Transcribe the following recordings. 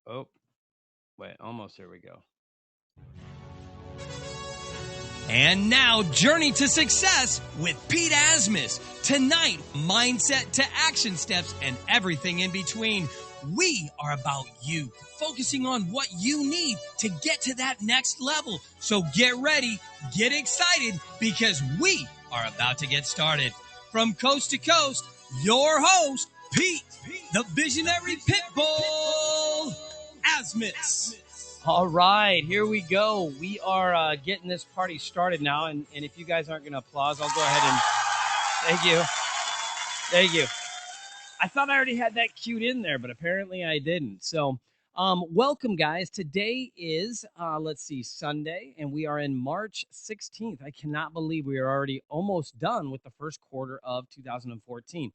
Oh, wait, almost. Here we go. And now, Journey to Success with Pete Asmus. Tonight, mindset to action steps and everything in between. We are about you, focusing on what you need to get to that next level. So get ready, get excited, because we are about to get started. From coast to coast, your host, Pete, the visionary pitbull, Asmus. All right, here we go. We are getting this party started now, and if you guys aren't going to applause, I'll go ahead and thank you. Thank you. I thought I already had that cued in there, but apparently I didn't. So, welcome, guys. Today is, Sunday, and we are in March 16th. I cannot believe we are already almost done with the first quarter of 2014.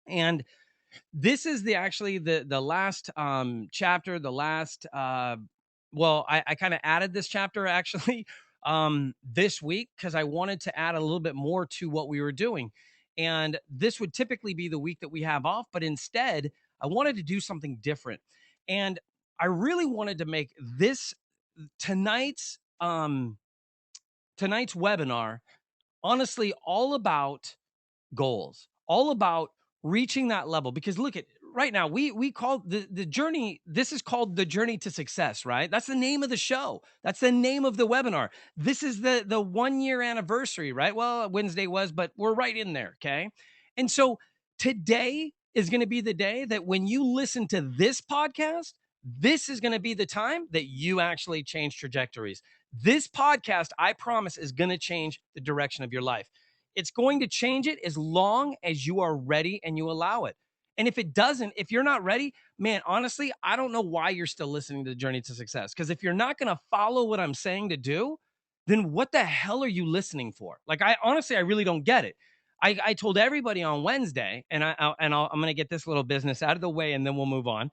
And this is the last chapter, the last I kind of added this chapter actually this week because I wanted to add a little bit more to what we were doing. And this would typically be the week that we have off, but instead I wanted to do something different. And I really wanted to make this tonight's webinar honestly all about goals, all about reaching that level. Because look at right now, we call the journey, this is called the Journey to Success, right? That's the name of the show. That's the name of the webinar. This is the 1 year anniversary, right? Well, Wednesday was, but we're right in there, okay? And so today is going to be the day that when you listen to this podcast, this is going to be the time that you actually change trajectories. This podcast, I promise, is going to change the direction of your life. It's going to change it as long as you are ready and you allow it. And if it doesn't, if you're not ready, man, honestly, I don't know why you're still listening to the Journey to Success. Because if you're not going to follow what I'm saying to do, then what the hell are you listening for? Like, I really don't get it. I told everybody on Wednesday, and I'm going to get this little business out of the way, and then we'll move on.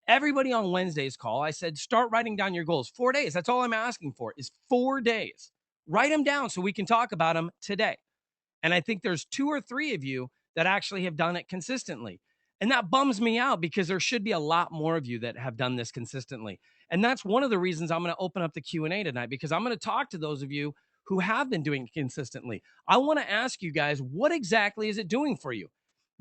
Everybody on Wednesday's call, I said, start writing down your goals. 4 days. That's all I'm asking for is 4 days. Write them down so we can talk about them today. And I think there's 2 or 3 of you that actually have done it consistently. And that bums me out because there should be a lot more of you that have done this consistently. And that's one of the reasons I'm going to open up the Q&A tonight, because I'm going to talk to those of you who have been doing it consistently. I want to ask you guys, what exactly is it doing for you?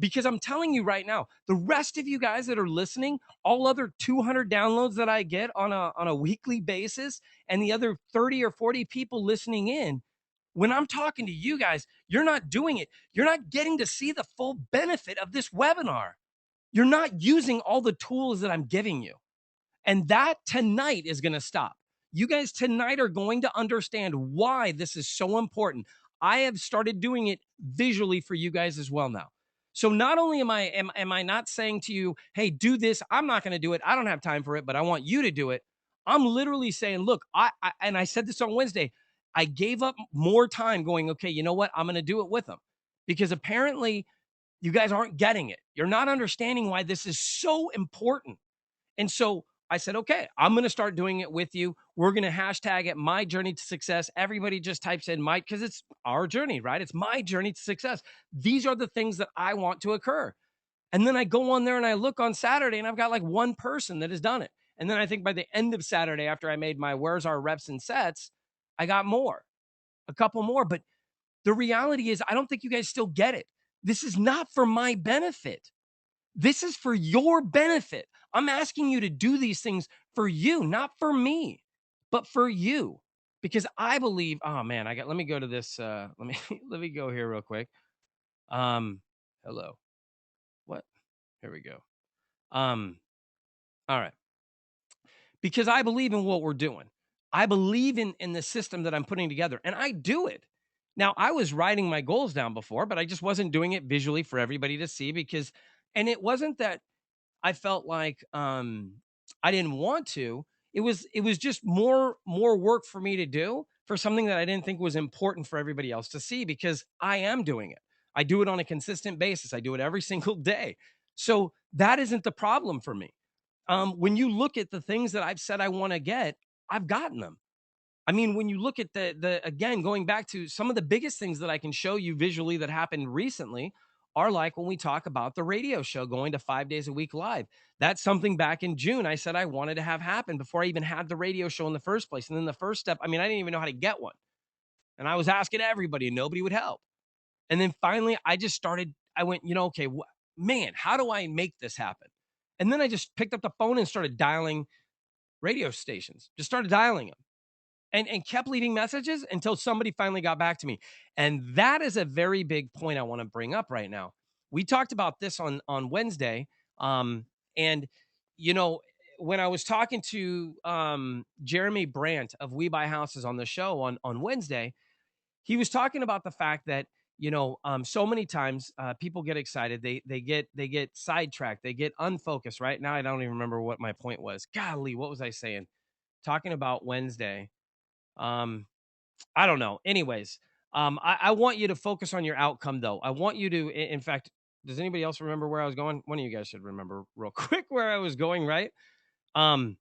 Because I'm telling you right now, the rest of you guys that are listening, all other 200 downloads that I get on a weekly basis, and the other 30 or 40 people listening in, when I'm talking to you guys, you're not doing it. You're not getting to see the full benefit of this webinar. You're not using all the tools that I'm giving you. And that tonight is going to stop. You guys tonight are going to understand why this is so important. I have started doing it visually for you guys as well now. So not only am I not saying to you, hey, do this. I'm not going to do it. I don't have time for it, but I want you to do it. I'm literally saying, look, and I said this on Wednesday, I gave up more time going, okay, you know what? I'm going to do it with them, because apparently you guys aren't getting it. You're not understanding why this is so important. And so I said, okay, I'm going to start doing it with you. We're going to hashtag it My Journey to Success. Everybody just types in my, because it's our journey, right? It's my journey to success. These are the things that I want to occur. And then I go on there and I look on Saturday and I've got like one person that has done it. And then I think by the end of Saturday, after I made my where's our reps and sets, I got a couple more. But the reality is, I don't think you guys still get it. This is not for my benefit. This is for your benefit. I'm asking you to do these things for you, not for me, but for you. Because I believe, oh man, let me go to this. Let me go here real quick. Hello. What? Here we go. All right. Because I believe in what we're doing. I believe in the system that I'm putting together, and I do it. Now, I was writing my goals down before, but I just wasn't doing it visually for everybody to see, and it wasn't that I felt like I didn't want to. It was just more work for me to do for something that I didn't think was important for everybody else to see, because I am doing it. I do it on a consistent basis. I do it every single day. So that isn't the problem for me. When you look at the things that I've said I want to get, I've gotten them. I mean, when you look at again, going back to some of the biggest things that I can show you visually that happened recently are like when we talk about the radio show going to 5 days a week live. That's something back in June I said I wanted to have happen before I even had the radio show in the first place. And then the first step, I mean, I didn't even know how to get one. And I was asking everybody and nobody would help. And then finally, I just started, I went, okay, man, how do I make this happen? And then I just picked up the phone and started dialing radio stations, just started dialing them and kept leaving messages until somebody finally got back to me. And that is a very big point I want to bring up right now. We talked about this on Wednesday. And you know, when I was talking to Jeremy Brandt of We Buy Houses on the show on Wednesday, he was talking about the fact that so many times people get excited, they get sidetracked, they get unfocused. Right now, I don't even remember what my point was. Golly, what was I saying? Talking about Wednesday. Um, I don't know. Anyways, I want you to focus on your outcome, though. I want you to, in fact, does anybody else remember where I was going? One of you guys should remember real quick where I was going, right? Um,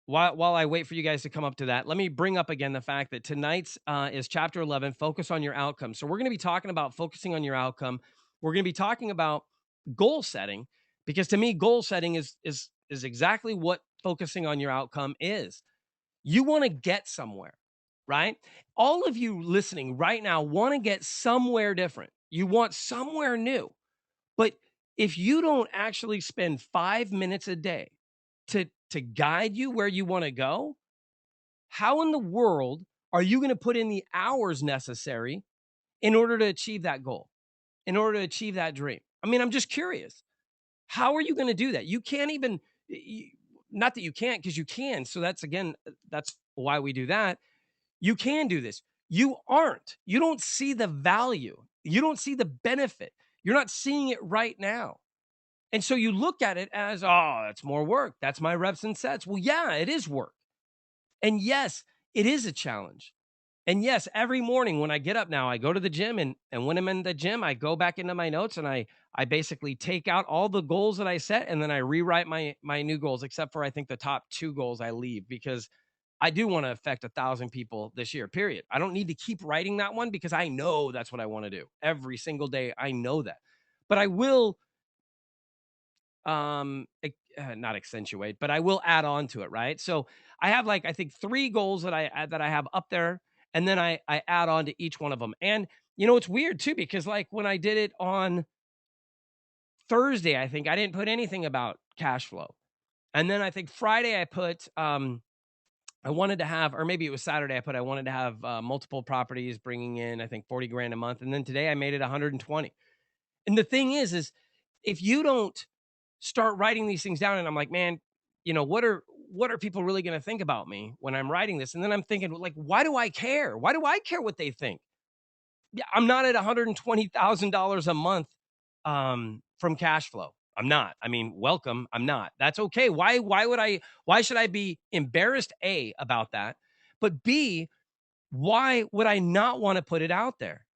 while I wait for you guys to come up to that, let me bring up again the fact that tonight's is chapter 11, focus on your outcome. So we're going to be talking about focusing on your outcome. We're going to be talking about goal setting, because to me, goal setting is exactly what focusing on your outcome is. You want to get somewhere, right? All of you listening right now want to get somewhere different. You want somewhere new. But if you don't actually spend 5 minutes a day to guide you where you want to go, how in the world are you going to put in the hours necessary in order to achieve that goal, in order to achieve that dream? I mean, I'm just curious. How are you going to do that? You can't even, not that you can't, because you can. So that's again, that's why we do that. You can do this. You aren't. You don't see the value. You don't see the benefit. You're not seeing it right now. And so you look at it as, oh, that's more work. That's my reps and sets. Well, yeah, it is work. And yes, it is a challenge. And yes, every morning when I get up now, I go to the gym, and when I'm in the gym, I go back into my notes and I basically take out all the goals that I set, and then I rewrite my new goals, except for I think the top 2 goals I leave, because I do want to affect 1,000 people this year, period. I don't need to keep writing that one because I know that's what I want to do every single day. I know that. But I will not accentuate, but I will add on to it, right? So I have, like, I think 3 goals that I have up there, and then I add on to each one of them. And it's weird too, because like when I did it on Thursday, I think I didn't put anything about cash flow. And then I think Friday I put I wanted to have, or maybe it was Saturday, I wanted to have multiple properties bringing in, I think, 40 grand a month. And then today I made it 120. And the thing is if you don't start writing these things down, and I'm like, man, what are people really going to think about me when I'm writing this? And then I'm thinking, like, why do I care? Why do I care what they think? Yeah, I'm not at $120,000 a month from cash flow. I'm not. I mean, welcome. I'm not. That's okay. Why should I be embarrassed, A, about that? But B, why would I not want to put it out there?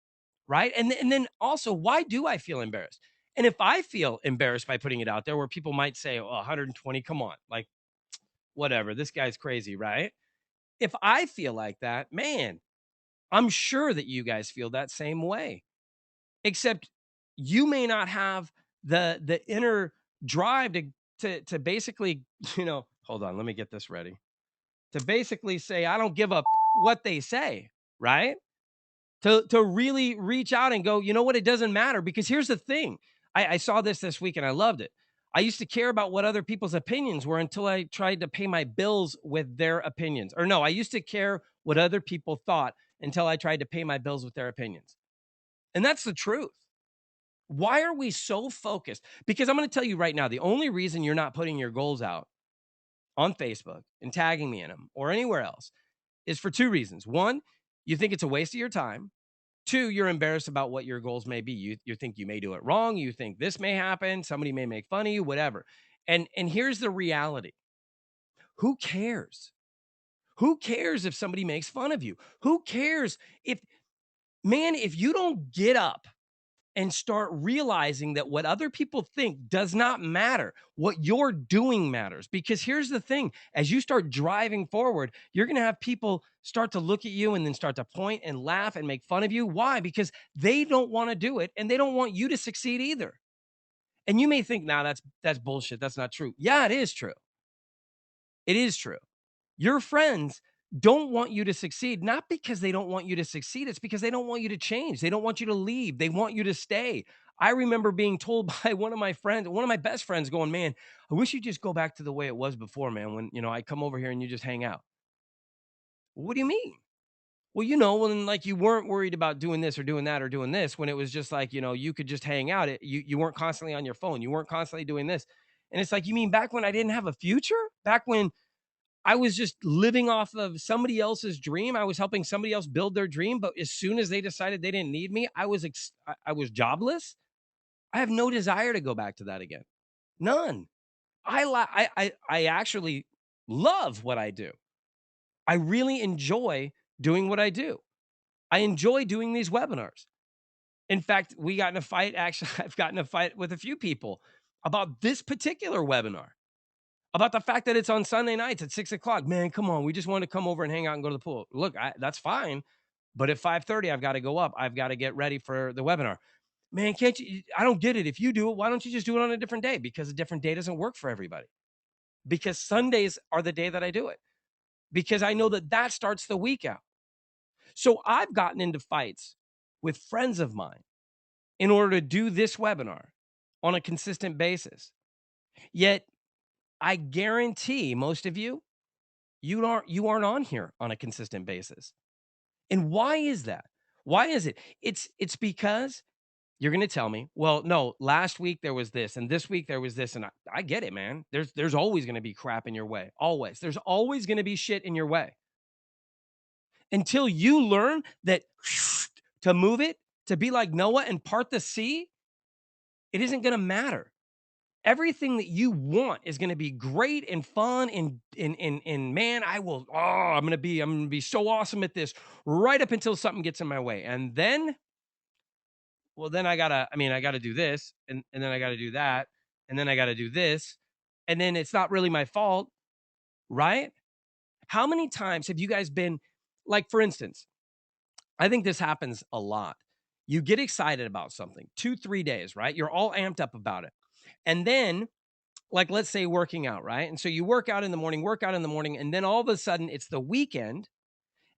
Right. And then also, why do I feel embarrassed? And if I feel embarrassed by putting it out there, where people might say, oh, 120, come on, like, whatever, this guy's crazy, right? If I feel like that, man, I'm sure that you guys feel that same way. Except you may not have the inner drive to basically, hold on, let me get this ready. To basically say, I don't give up what they say, right? To really reach out and go, you know what, it doesn't matter. Because here's the thing. I saw this week and I loved it. I used to care about what other people's opinions were until I tried to pay my bills with their opinions. Or no, I used to care what other people thought until I tried to pay my bills with their opinions. And that's the truth. Why are we so focused? Because I'm going to tell you right now, the only reason you're not putting your goals out on Facebook and tagging me in them or anywhere else is for 2 reasons. One, you think it's a waste of your time. 2, you're embarrassed about what your goals may be. You think you may do it wrong. You think this may happen. Somebody may make fun of you, whatever. And here's the reality. Who cares? Who cares if somebody makes fun of you? Who cares if you don't get up and start realizing that what other people think does not matter. What you're doing matters. Because here's the thing, as you start driving forward, you're going to have people start to look at you and then start to point and laugh and make fun of you. Why? Because they don't want to do it and they don't want you to succeed either. And you may think, "Nah, that's bullshit. That's not true." Yeah, it is true. It is true. Your friends don't want you to succeed, not because they don't want you to succeed. It's because they don't want you to change. They don't want you to leave. They want you to stay. I remember being told by one of my friends, one of my best friends, going, "Man, I wish you'd just go back to the way it was before, man, when, I come over here and you just hang out." What do you mean? Well, when like you weren't worried about doing this or doing that or doing this, when it was just like, you could just hang out. You weren't constantly on your phone. You weren't constantly doing this. And it's like, you mean back when I didn't have a future? Back when I was just living off of somebody else's dream. I was helping somebody else build their dream, but as soon as they decided they didn't need me, I was jobless. I have no desire to go back to that again. None. I actually love what I do. I really enjoy doing what I do. I enjoy doing these webinars. In fact, we got in a fight. Actually, I've gotten in a fight with a few people about this particular webinar, about the fact that it's on Sunday nights at 6 o'clock. Man, come on. We just want to come over and hang out and go to the pool. Look, that's fine. But at 5:30, I've got to go up. I've got to get ready for the webinar. Man, can't you? I don't get it. If you do it, why don't you just do it on a different day? Because a different day doesn't work for everybody. Because Sundays are the day that I do it. Because I know that that starts the week out. So I've gotten into fights with friends of mine in order to do this webinar on a consistent basis. Yet I guarantee most of you, you aren't on here on a consistent basis. And why is that? Why is it? It's because you're going to tell me, well, no, last week there was this and this week there was this. And I get it, man. There's always going to be crap in your way. Always. There's always going to be shit in your way until you learn that to move it, to be like Noah and part the sea, it isn't going to matter. Everything that you want is going to be great and fun and man, I'm going to be so awesome at this right up until something gets in my way. And then, well, then I got to do this and then I got to do that and then I got to do this and then it's not really my fault, right? How many times have you guys been like, for instance, I think this happens a lot. You get excited about something 2, 3 days, right? You're all amped up about it. And then, like, let's say working out, right? And so you work out in the morning, and then all of a sudden it's the weekend.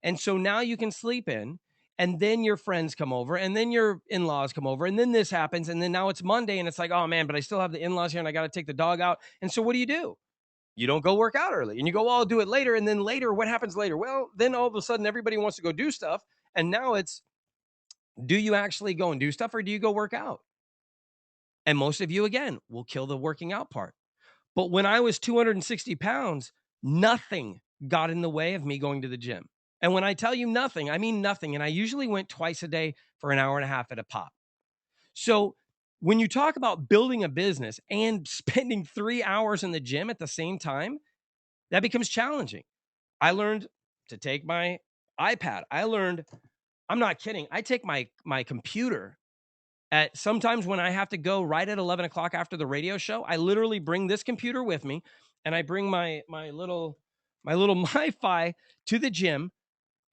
And so now you can sleep in, and then your friends come over, and then your in laws come over, and then this happens. And then now it's Monday, and it's like, oh man, but I still have the in laws here, and I got to take the dog out. And so what do? You don't go work out early, and you go, oh, I'll do it later. And then later, what happens later? Well, then all of a sudden everybody wants to go do stuff. And now it's, do you actually go and do stuff or do you go work out? And most of you, again, will kill the working out part. But when I was 260 pounds, nothing got in the way of me going to the gym. And when I tell you nothing, I mean nothing. And I usually went twice a day for an hour and a half at a pop. So when you talk about building a business and spending 3 hours in the gym at the same time, that becomes challenging. I learned to take my iPad. I'm not kidding. I take my computer at sometimes when I have to go right at 11 o'clock after the radio show. I literally bring this computer with me and I bring my little MiFi to the gym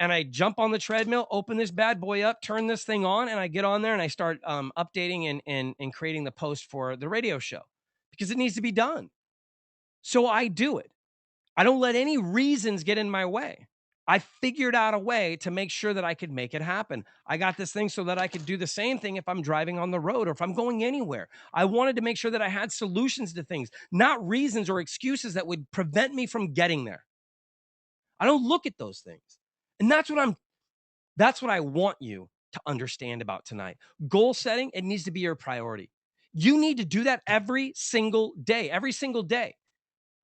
and I jump on the treadmill, open this bad boy up, turn this thing on, and I get on there and I start updating and creating the post for the radio show because it needs to be done. So I do it. I don't let any reasons get in my way. I figured out a way to make sure that I could make it happen. I got this thing so that I could do the same thing if I'm driving on the road or if I'm going anywhere. I wanted to make sure that I had solutions to things, not reasons or excuses that would prevent me from getting there. I don't look at those things. And that's what I want you to understand about tonight. Goal setting, it needs to be your priority. You need to do that every single day, every single day.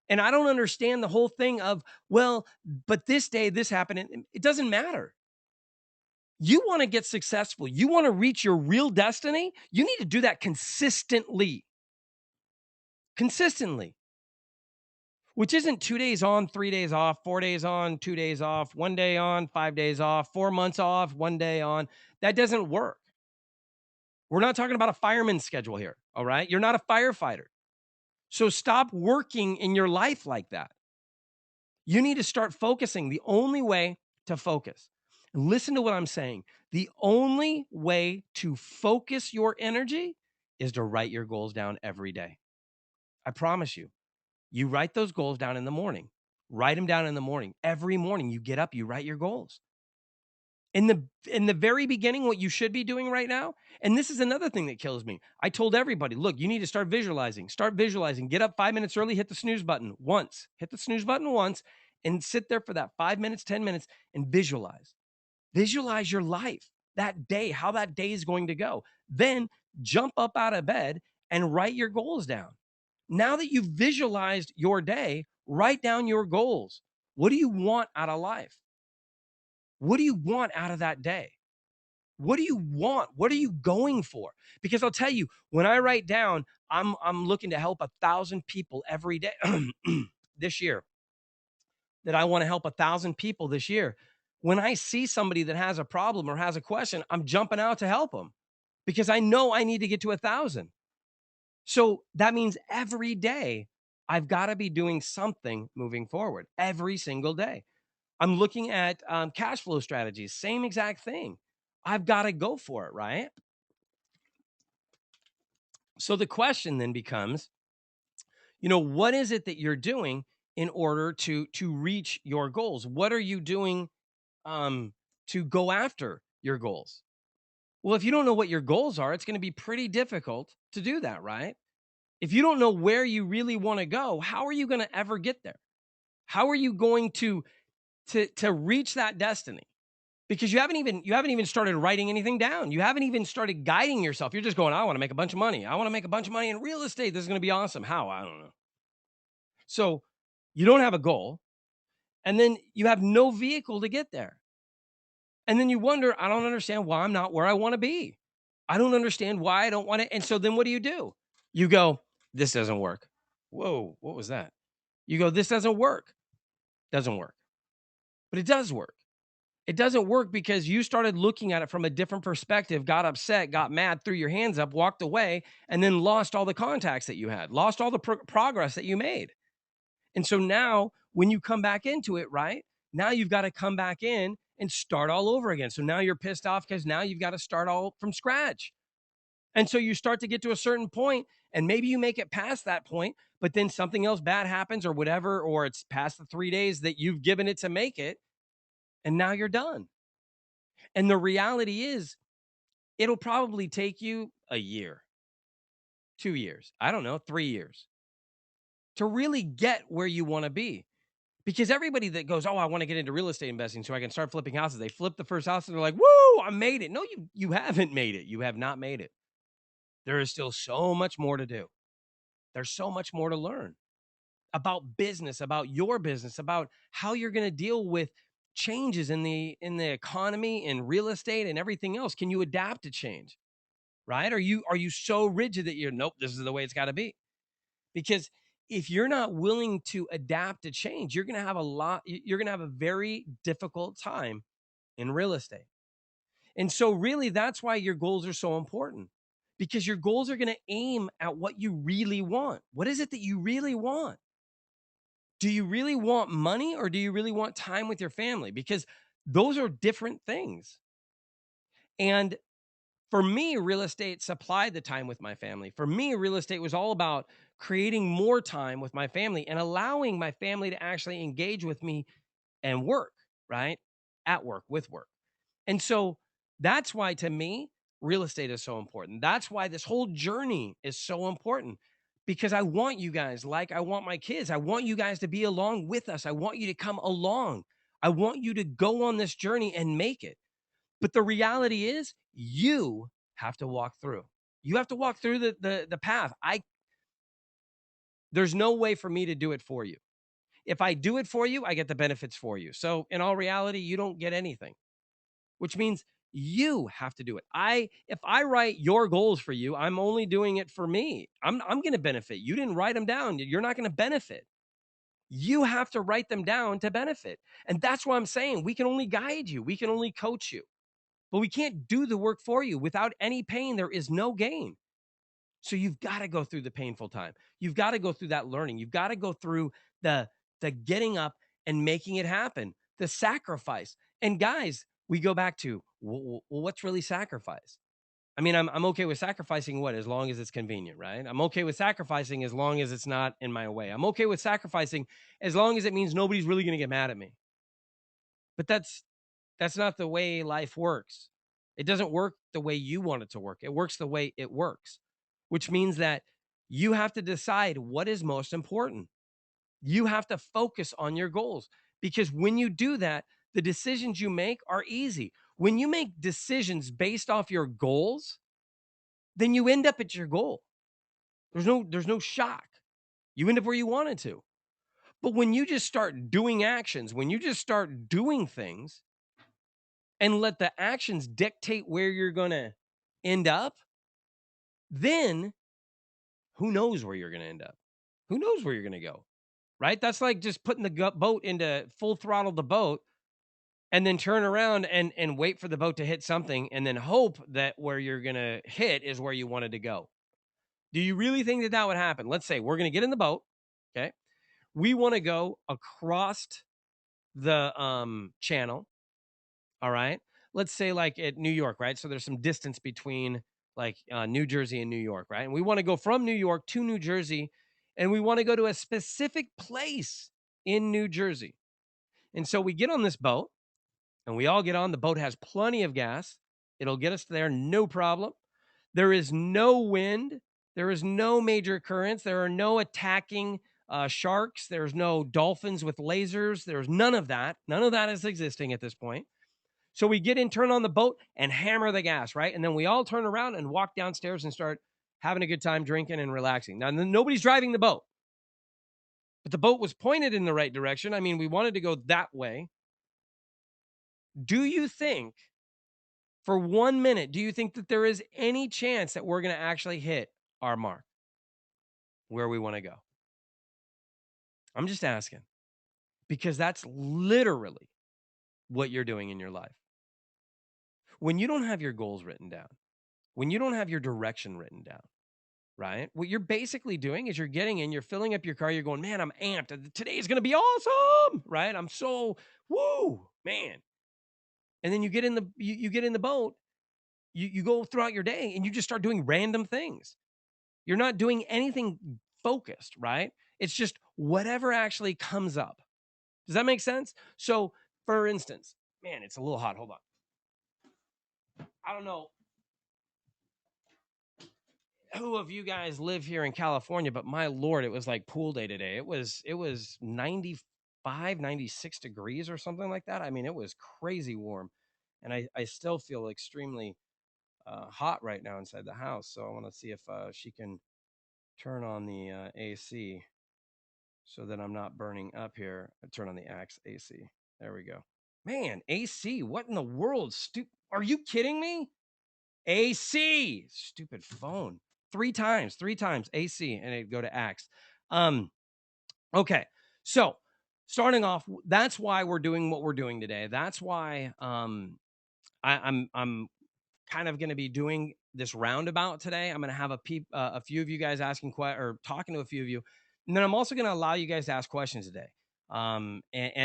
And I don't understand the whole thing of, well, but this day this happened. And it doesn't matter. You want to get successful. You want to reach your real destiny. You need to do that consistently. Consistently, which isn't 2 days on, 3 days off, 4 days on, 2 days off, 1 day on, 5 days off, 4 months off, 1 day on. That doesn't work. We're not talking about a fireman's schedule here. All right. You're not a firefighter. So stop working in your life like that. You need to start focusing. The only way to focus. Listen to what I'm saying. The only way to focus your energy is to write your goals down every day. I promise you. You write those goals down in the morning. Write them down in the morning. Every morning you get up, you write your goals. In the very beginning, what you should be doing right now, and this is another thing that kills me. I told everybody, look, you need to start visualizing. Start visualizing. Get up 5 minutes early, hit the snooze button once. Hit the snooze button once and sit there for that 5 minutes, 10 minutes and visualize. Visualize your life, that day, how that day is going to go. Then jump up out of bed and write your goals down. Now that you've visualized your day, write down your goals. What do you want out of life? What do you want out of that day? What do you want? What are you going for? Because I'll tell you, when I write down, I'm looking to help 1,000 people every day this year. That I want to help 1,000 people this year. When I see somebody that has a problem or has a question, I'm jumping out to help them because I know I need to get to 1,000. So that means every day I've got to be doing something moving forward every single day. I'm looking at cash flow strategies, same exact thing. I've got to go for it, right? So the question then becomes, what is it that you're doing in order to reach your goals? What are you doing to go after your goals? Well, if you don't know what your goals are, it's going to be pretty difficult to do that, right? If you don't know where you really want to go, how are you going to ever get there? How are you going to reach that destiny? Because you haven't even started writing anything down. You haven't even started guiding yourself. You're just going, I want to make a bunch of money. I want to make a bunch of money in real estate. This is going to be awesome. How? I don't know. So you don't have a goal, and then you have no vehicle to get there. And then you wonder, I don't understand why I'm not where I want to be. I don't understand why I don't want to. And so then what do? You go, this doesn't work. Whoa, what was that? You go, this doesn't work. Doesn't work. But it does work. It doesn't work because you started looking at it from a different perspective, got upset, got mad, threw your hands up, walked away, and then lost all the contacts that you had, lost all the progress that you made. And so now when you come back into it, right? Now you've got to come back in and start all over again. So now you're pissed off because now you've got to start all from scratch. And so you start to get to a certain point, and maybe you make it past that point, but then something else bad happens or whatever, or it's past the 3 days that you've given it to make it, and now you're done. And the reality is, it'll probably take you a year, 2 years, I don't know, 3 years to really get where you want to be. Because everybody that goes, oh, I want to get into real estate investing so I can start flipping houses, they flip the first house and they're like, woo, I made it. No, you haven't made it. You have not made it. There is still so much more to do. There's so much more to learn about business, about your business, about how you're going to deal with changes in the economy, in real estate, and everything else. Can you adapt to change? Right? Are you so rigid that you're nope, this is the way it's got to be? Because if you're not willing to adapt to change, you're going to have a very difficult time in real estate. And so really that's why your goals are so important. Because your goals are going to aim at what you really want. What is it that you really want? Do you really want money or do you really want time with your family? Because those are different things. And for me, real estate supplied the time with my family. For me, real estate was all about creating more time with my family and allowing my family to actually engage with me and work, right? At work, with work. And so that's why to me, real estate is so important. That's why this whole journey is so important because I want you guys, like I want my kids, I want you guys to be along with us. I want you to come along. I want you to go on this journey and make it. But the reality is you have to walk through. You have to walk through the path. There's no way for me to do it for you. If I do it for you, I get the benefits for you. So in all reality, you don't get anything, which means you have to do it. If I write your goals for you, I'm only doing it for me. I'm going to benefit. You didn't write them down. You're not going to benefit. You have to write them down to benefit. And that's why I'm saying we can only guide you. We can only coach you. But we can't do the work for you. Without any pain, there is no gain. So you've got to go through the painful time. You've got to go through that learning. You've got to go through the getting up and making it happen, the sacrifice. And guys, we go back to, well, what's really sacrifice? I mean, I'm okay with sacrificing what? As long as it's convenient, right? I'm okay with sacrificing as long as it's not in my way. I'm okay with sacrificing as long as it means nobody's really gonna get mad at me. But that's not the way life works. It doesn't work the way you want it to work. It works the way it works, which means that you have to decide what is most important. You have to focus on your goals because when you do that, the decisions you make are easy. When you make decisions based off your goals, then you end up at your goal. There's no shock. You end up where you wanted to. But when you just start doing actions, when you just start doing things and let the actions dictate where you're going to end up, then who knows where you're going to end up? Who knows where you're going to go? Right? That's like just putting the boat into full throttle the boat and then turn around and wait for the boat to hit something and then hope that where you're going to hit is where you wanted to go. Do you really think that that would happen? Let's say we're going to get in the boat, okay? We want to go across the channel, all right? Let's say like at New York, right? So there's some distance between like New Jersey and New York, right? And we want to go from New York to New Jersey and we want to go to a specific place in New Jersey. And so we get on this boat and we all get on. The boat has plenty of gas. It'll get us there, no problem. There is no wind. There is no major currents. There are no attacking sharks. There's no dolphins with lasers. There's none of that. None of that is existing at this point. So we get in, turn on the boat, and hammer the gas, right? And then we all turn around and walk downstairs and start having a good time drinking and relaxing. Now, nobody's driving the boat, but the boat was pointed in the right direction. I mean, we wanted to go that way. Do you think, for 1 minute, do you think that there is any chance that we're going to actually hit our mark where we want to go? I'm just asking because that's literally what you're doing in your life. When you don't have your goals written down, when you don't have your direction written down, right? What you're basically doing is you're getting in, you're filling up your car, you're going, man, I'm amped. Today is going to be awesome, right? I'm so woo, man. And then you get in the you get in the boat, you go throughout your day and you just start doing random things. You're not doing anything focused, right? It's just whatever actually comes up. Does that make sense? So, for instance, man, it's a little hot. Hold on. I don't know who of you guys live here in California, but my lord, it was like pool day today. It was 95, 96 degrees or something like that. I mean, it was crazy warm. And I still feel extremely hot right now inside the house. So I want to see if she can turn on the AC so that I'm not burning up here. Turn on the Axe AC. There we go. Man, AC, what in the world? Are you kidding me? AC, stupid phone. Three times AC, and it go to Axe. Okay. So starting off, that's why we're doing what we're doing today. That's why I'm kind of going to be doing this roundabout today. I'm going to have a few of you guys asking or talking to a few of you, and then I'm also going to allow you guys to ask questions today. And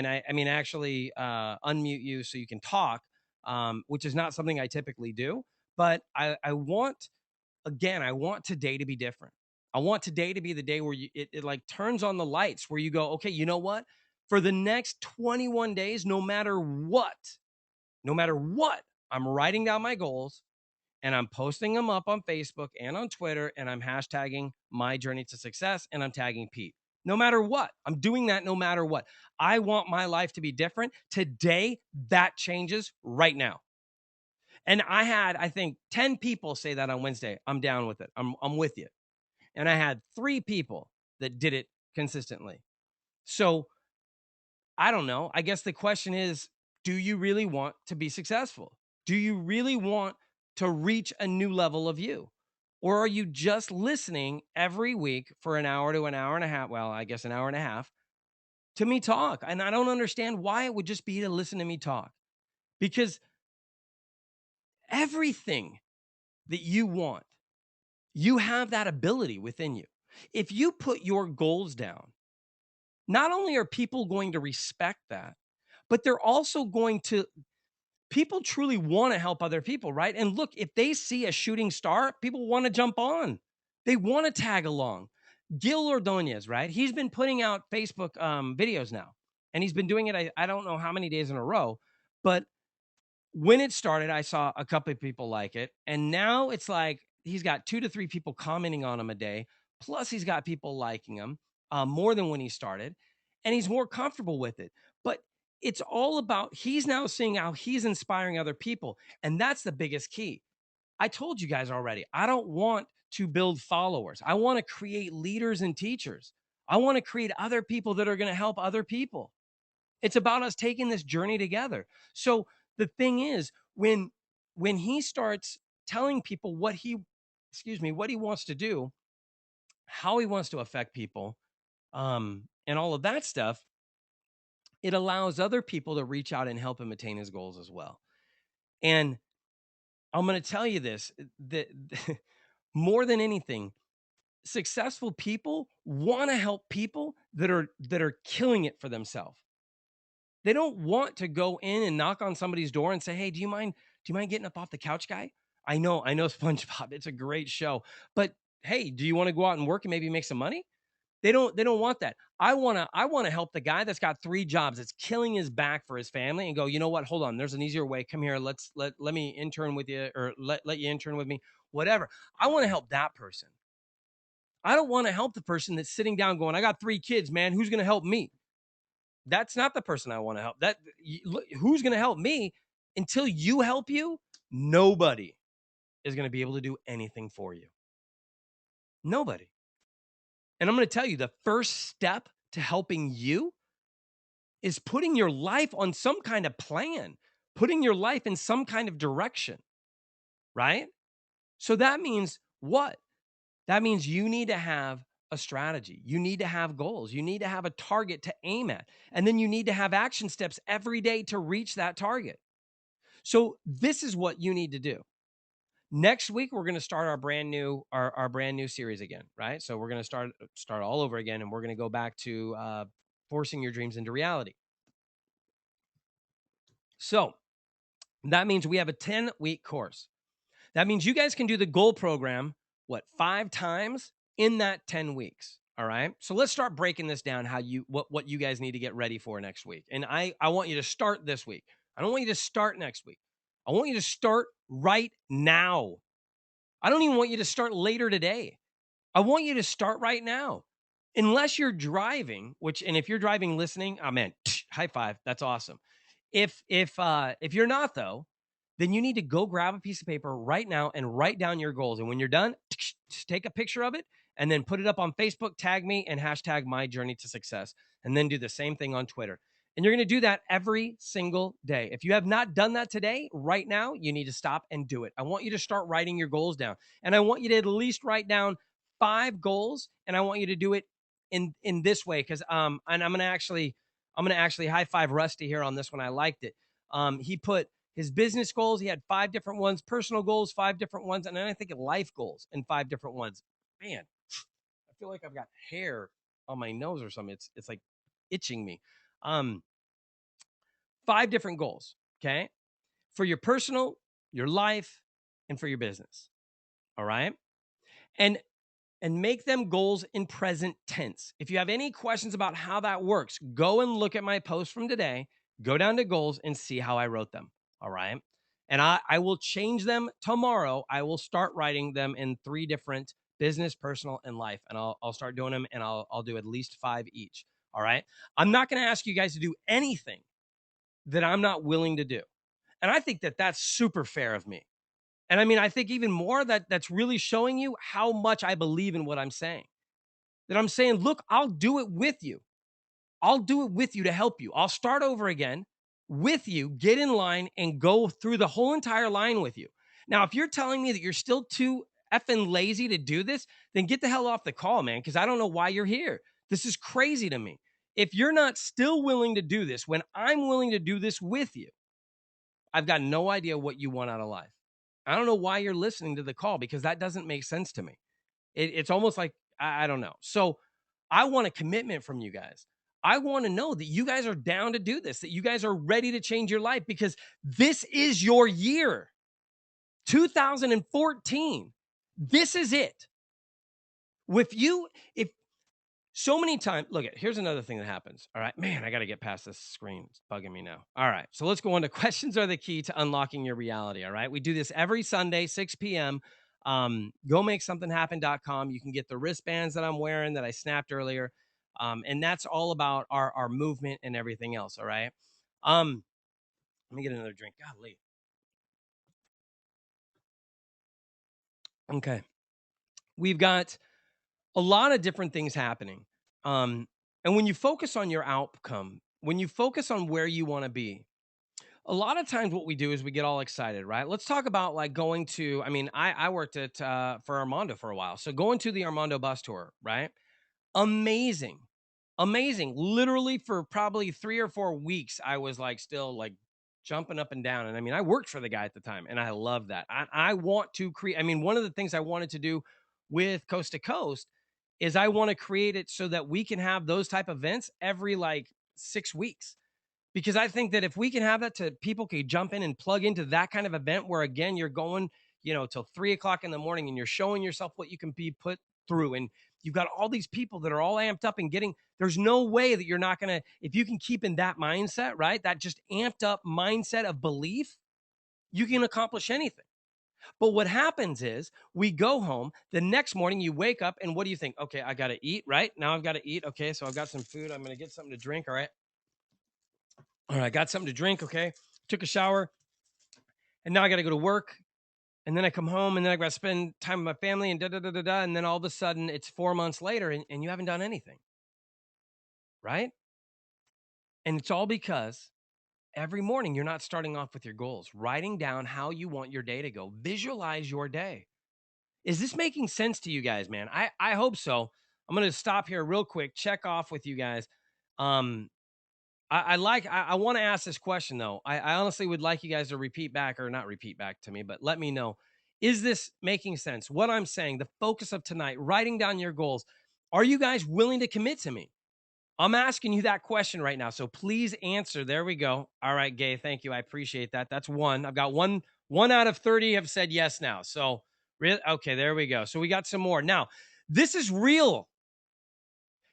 I mean actually unmute you so you can talk, which is not something I typically do, but I want again I want today to be different. I want today to be the day where it like turns on the lights where you go, okay, you know what? For the next 21 days, no matter what, I'm writing down my goals and I'm posting them up on Facebook and on Twitter, and I'm hashtagging my journey to success and I'm tagging Pete. No matter what, I'm doing that no matter what. I want my life to be different. Today, that changes right now. And I had, I think, 10 people say that on Wednesday. I'm down with it. I'm with you. And I had 3 people that did it consistently. So I don't know. I guess the question is, do you really want to be successful? Do you really want to reach a new level of you? Or are you just listening every week for an hour to an hour and a half? Well, I guess an hour and a half to me talk. And I don't understand why it would just be to listen to me talk because everything that you want, you have that ability within you. If you put your goals down, not only are people going to respect that, but they're also going to people truly want to help other people, right? And look, if they see a shooting star, people want to jump on. They want to tag along. Gil Ordonez, right? He's been putting out Facebook videos now, and he's been doing it. I don't know how many days in a row, but when it started, I saw a couple of people like it, and now it's like he's got 2 to 3 people commenting on him a day, plus he's got people liking him, more than when he started, and he's more comfortable with it. But it's all about he's now seeing how he's inspiring other people, and that's the biggest key. I told you guys already, I don't want to build followers. I want to create leaders and teachers. I want to create other people that are gonna help other people. It's about us taking this journey together. So the thing is, when he starts telling people what he, excuse me, what he wants to do, how he wants to affect people, and all of that stuff, it allows other people to reach out and help him attain his goals as well. And I'm going to tell you this that more than anything, successful people want to help people that are killing it for themselves. They don't want to go in and knock on somebody's door and say, "Hey, do you mind getting up off the couch, guy? I know SpongeBob. It's a great show. But hey, do you want to go out and work and maybe make some money?" They don't want that. I want to help the guy that's got 3 jobs, that's killing his back for his family and go, "You know what? Hold on. There's an easier way. Come here. Let me intern with you or let you intern with me, whatever." I want to help that person. I don't want to help the person that's sitting down going, "I got 3 kids, man. Who's going to help me?" That's not the person I want to help. Who's going to help me until you help you? Nobody is going to be able to do anything for you. Nobody. And I'm going to tell you the first step to helping you is putting your life on some kind of plan, putting your life in some kind of direction, right? So that means what? That means you need to have a strategy. You need to have goals. You need to have a target to aim at. And then you need to have action steps every day to reach that target. So this is what you need to do. Next week we're going to start our brand new series again, right? So we're going to start all over again, and we're going to go back to forcing your dreams into reality. So that means we have a 10-week course. That means you guys can do the goal program, what, 5 times in that 10 weeks. All right. So let's start breaking this down, what you guys need to get ready for next week. And I want you to start this week. I don't want you to start next week. I want you to start right now. I don't even want you to start later today. I want you to start right now. Unless you're driving, and if you're driving listening, oh man, high five. That's awesome. If you're not though, then you need to go grab a piece of paper right now and write down your goals. And when you're done, just take a picture of it and then put it up on Facebook, tag me and hashtag my journey to success. And then do the same thing on Twitter. And you're going to do that every single day. If you have not done that today, right now, you need to stop and do it. I want you to start writing your goals down. And I want you to at least write down 5 goals. And I want you to do it in this way. Cause and I'm gonna actually high five Rusty here on this one. I liked it. He put his business goals. He had 5 different ones, personal goals, 5 different ones, and then I think of life goals and 5 different ones. Man, I feel like I've got hair on my nose or something. It's like itching me. Um, 5 different goals. Okay, for your personal, your life, and for your business. All right, and make them goals in present tense. If you have any questions about how that works, go and look at my post from today, go down to goals and see how I wrote them. All right. And I will change them tomorrow. I will start writing them in 3 different business, personal, and life. And I'll start doing them and I'll do at least 5 each. All right. I'm not going to ask you guys to do anything that I'm not willing to do. And I think that that's super fair of me. And I mean, I think even more that's really showing you how much I believe in what I'm saying. That I'm saying, look, I'll do it with you. I'll do it with you to help you. I'll start over again with you, get in line and go through the whole entire line with you. Now, if you're telling me that you're still too effing lazy to do this, then get the hell off the call, man, because I don't know why you're here. This is crazy to me. If you're not still willing to do this when I'm willing to do this with you, I've got no idea what you want out of life. I don't know why you're listening to the call because that doesn't make sense to me. It's almost like I don't know. So I want a commitment from you guys. I want to know that you guys are down to do this, that you guys are ready to change your life because this is your year. 2014. This is it. If so many times, look at here's another thing that happens. All right, man, I got to get past this screen. It's bugging me now. All right, so let's go on to questions are the key to unlocking your reality. All right, we do this every Sunday, 6 p.m. Go make something happen.com. You can get the wristbands that I'm wearing that I snapped earlier. And that's all about our movement and everything else. All right. Let me get another drink. Golly. Okay. We've got a lot of different things happening. Um, and when you focus on your outcome, when you focus on where you want to be, a lot of times what we do is we get all excited, right? Let's talk about like going to, I mean, I worked at for Armando for a while. So going to the Armando bus tour, right? Amazing. Amazing. Literally for probably 3 or 4 weeks, I was like still like jumping up and down. And I mean, I worked for the guy at the time and I love that. I want to create, I mean, one of the things I wanted to do with Coast to Coast is I want to create it so that we can have those type of events every like 6 weeks because I think that if we can have that to people can jump in and plug into that kind of event where again you're going, till 3 o'clock in the morning and you're showing yourself what you can be put through. And you've got all these people that are all amped up and there's no way that you're not gonna, if you can keep in that mindset, right? That just amped up mindset of belief, you can accomplish anything. But what happens is we go home the next morning, you wake up, and what do you think? Okay, I got to eat, right? Now I've got to eat. Okay, so I've got some food. I'm going to get something to drink. All right. All right, I got something to drink. Okay. Took a shower, and now I got to go to work. And then I come home, and then I got to spend time with my family, and da da da da da. And then all of a sudden, it's 4 months later, and you haven't done anything, right? And it's all because every morning you're not starting off with your goals, writing down how you want your day to go, visualize your day. Is this making sense to you guys, man? I hope so. I'm gonna stop here real quick, check off with you guys. Um, I want to ask this question though. I honestly would like you guys to repeat back or not repeat back to me, but let me know. Is this making sense? What I'm saying, the focus of tonight, writing down your goals. Are you guys willing to commit to me? I'm asking you that question right now. So please answer. There we go. All right, Gay. Thank you. I appreciate that. That's one. I've got one out of 30 have said yes now. So really, okay, there we go. So we got some more. Now, this is real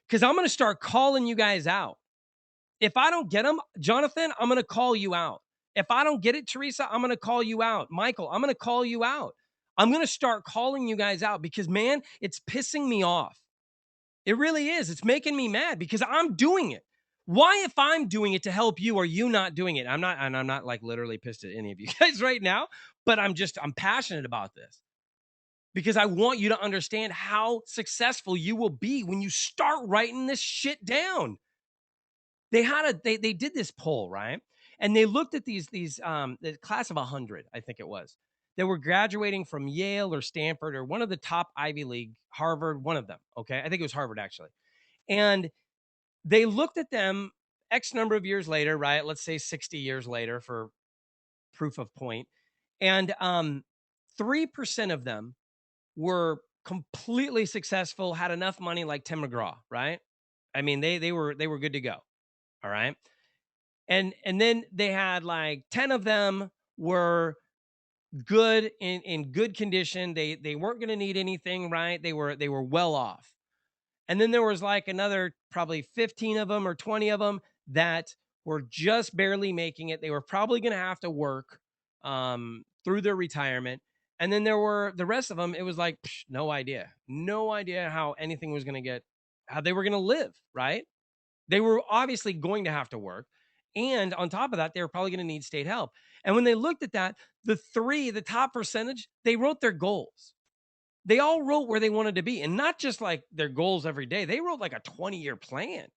because I'm going to start calling you guys out. If I don't get them, Jonathan, I'm going to call you out. If I don't get it, Teresa, I'm going to call you out. Michael, I'm going to call you out. I'm going to start calling you guys out because, man, it's pissing me off. It really is. It's making me mad because I'm doing it. Why, if I'm doing it to help you, are you not doing it? I'm not like literally pissed at any of you guys right now, but I'm passionate about this because I want you to understand how successful you will be when you start writing this shit down. They did this poll, right? And they looked at the class of 100, I think it was. They were graduating from Yale or Stanford or one of the top Ivy League, Harvard, one of them. Okay. I think it was Harvard actually. And they looked at them X number of years later, right? Let's say 60 years later for proof of point. And 3% of them were completely successful, had enough money like Tim McGraw, right? I mean, they were good to go. All right. And then they had like 10 of them were good in good condition. They weren't going to need anything, right? They were well off. And then there was like another probably 15 of them or 20 of them that were just barely making it. They were probably going to have to work through their retirement. And then there were the rest of them. It was like, no idea. No idea how anything was going to how they were going to live, right? They were obviously going to have to work. And on top of that, they were probably going to need state help. And when they looked at that, the top percentage, they wrote their goals. They all wrote where they wanted to be and not just like their goals every day. They wrote like a 20-year plan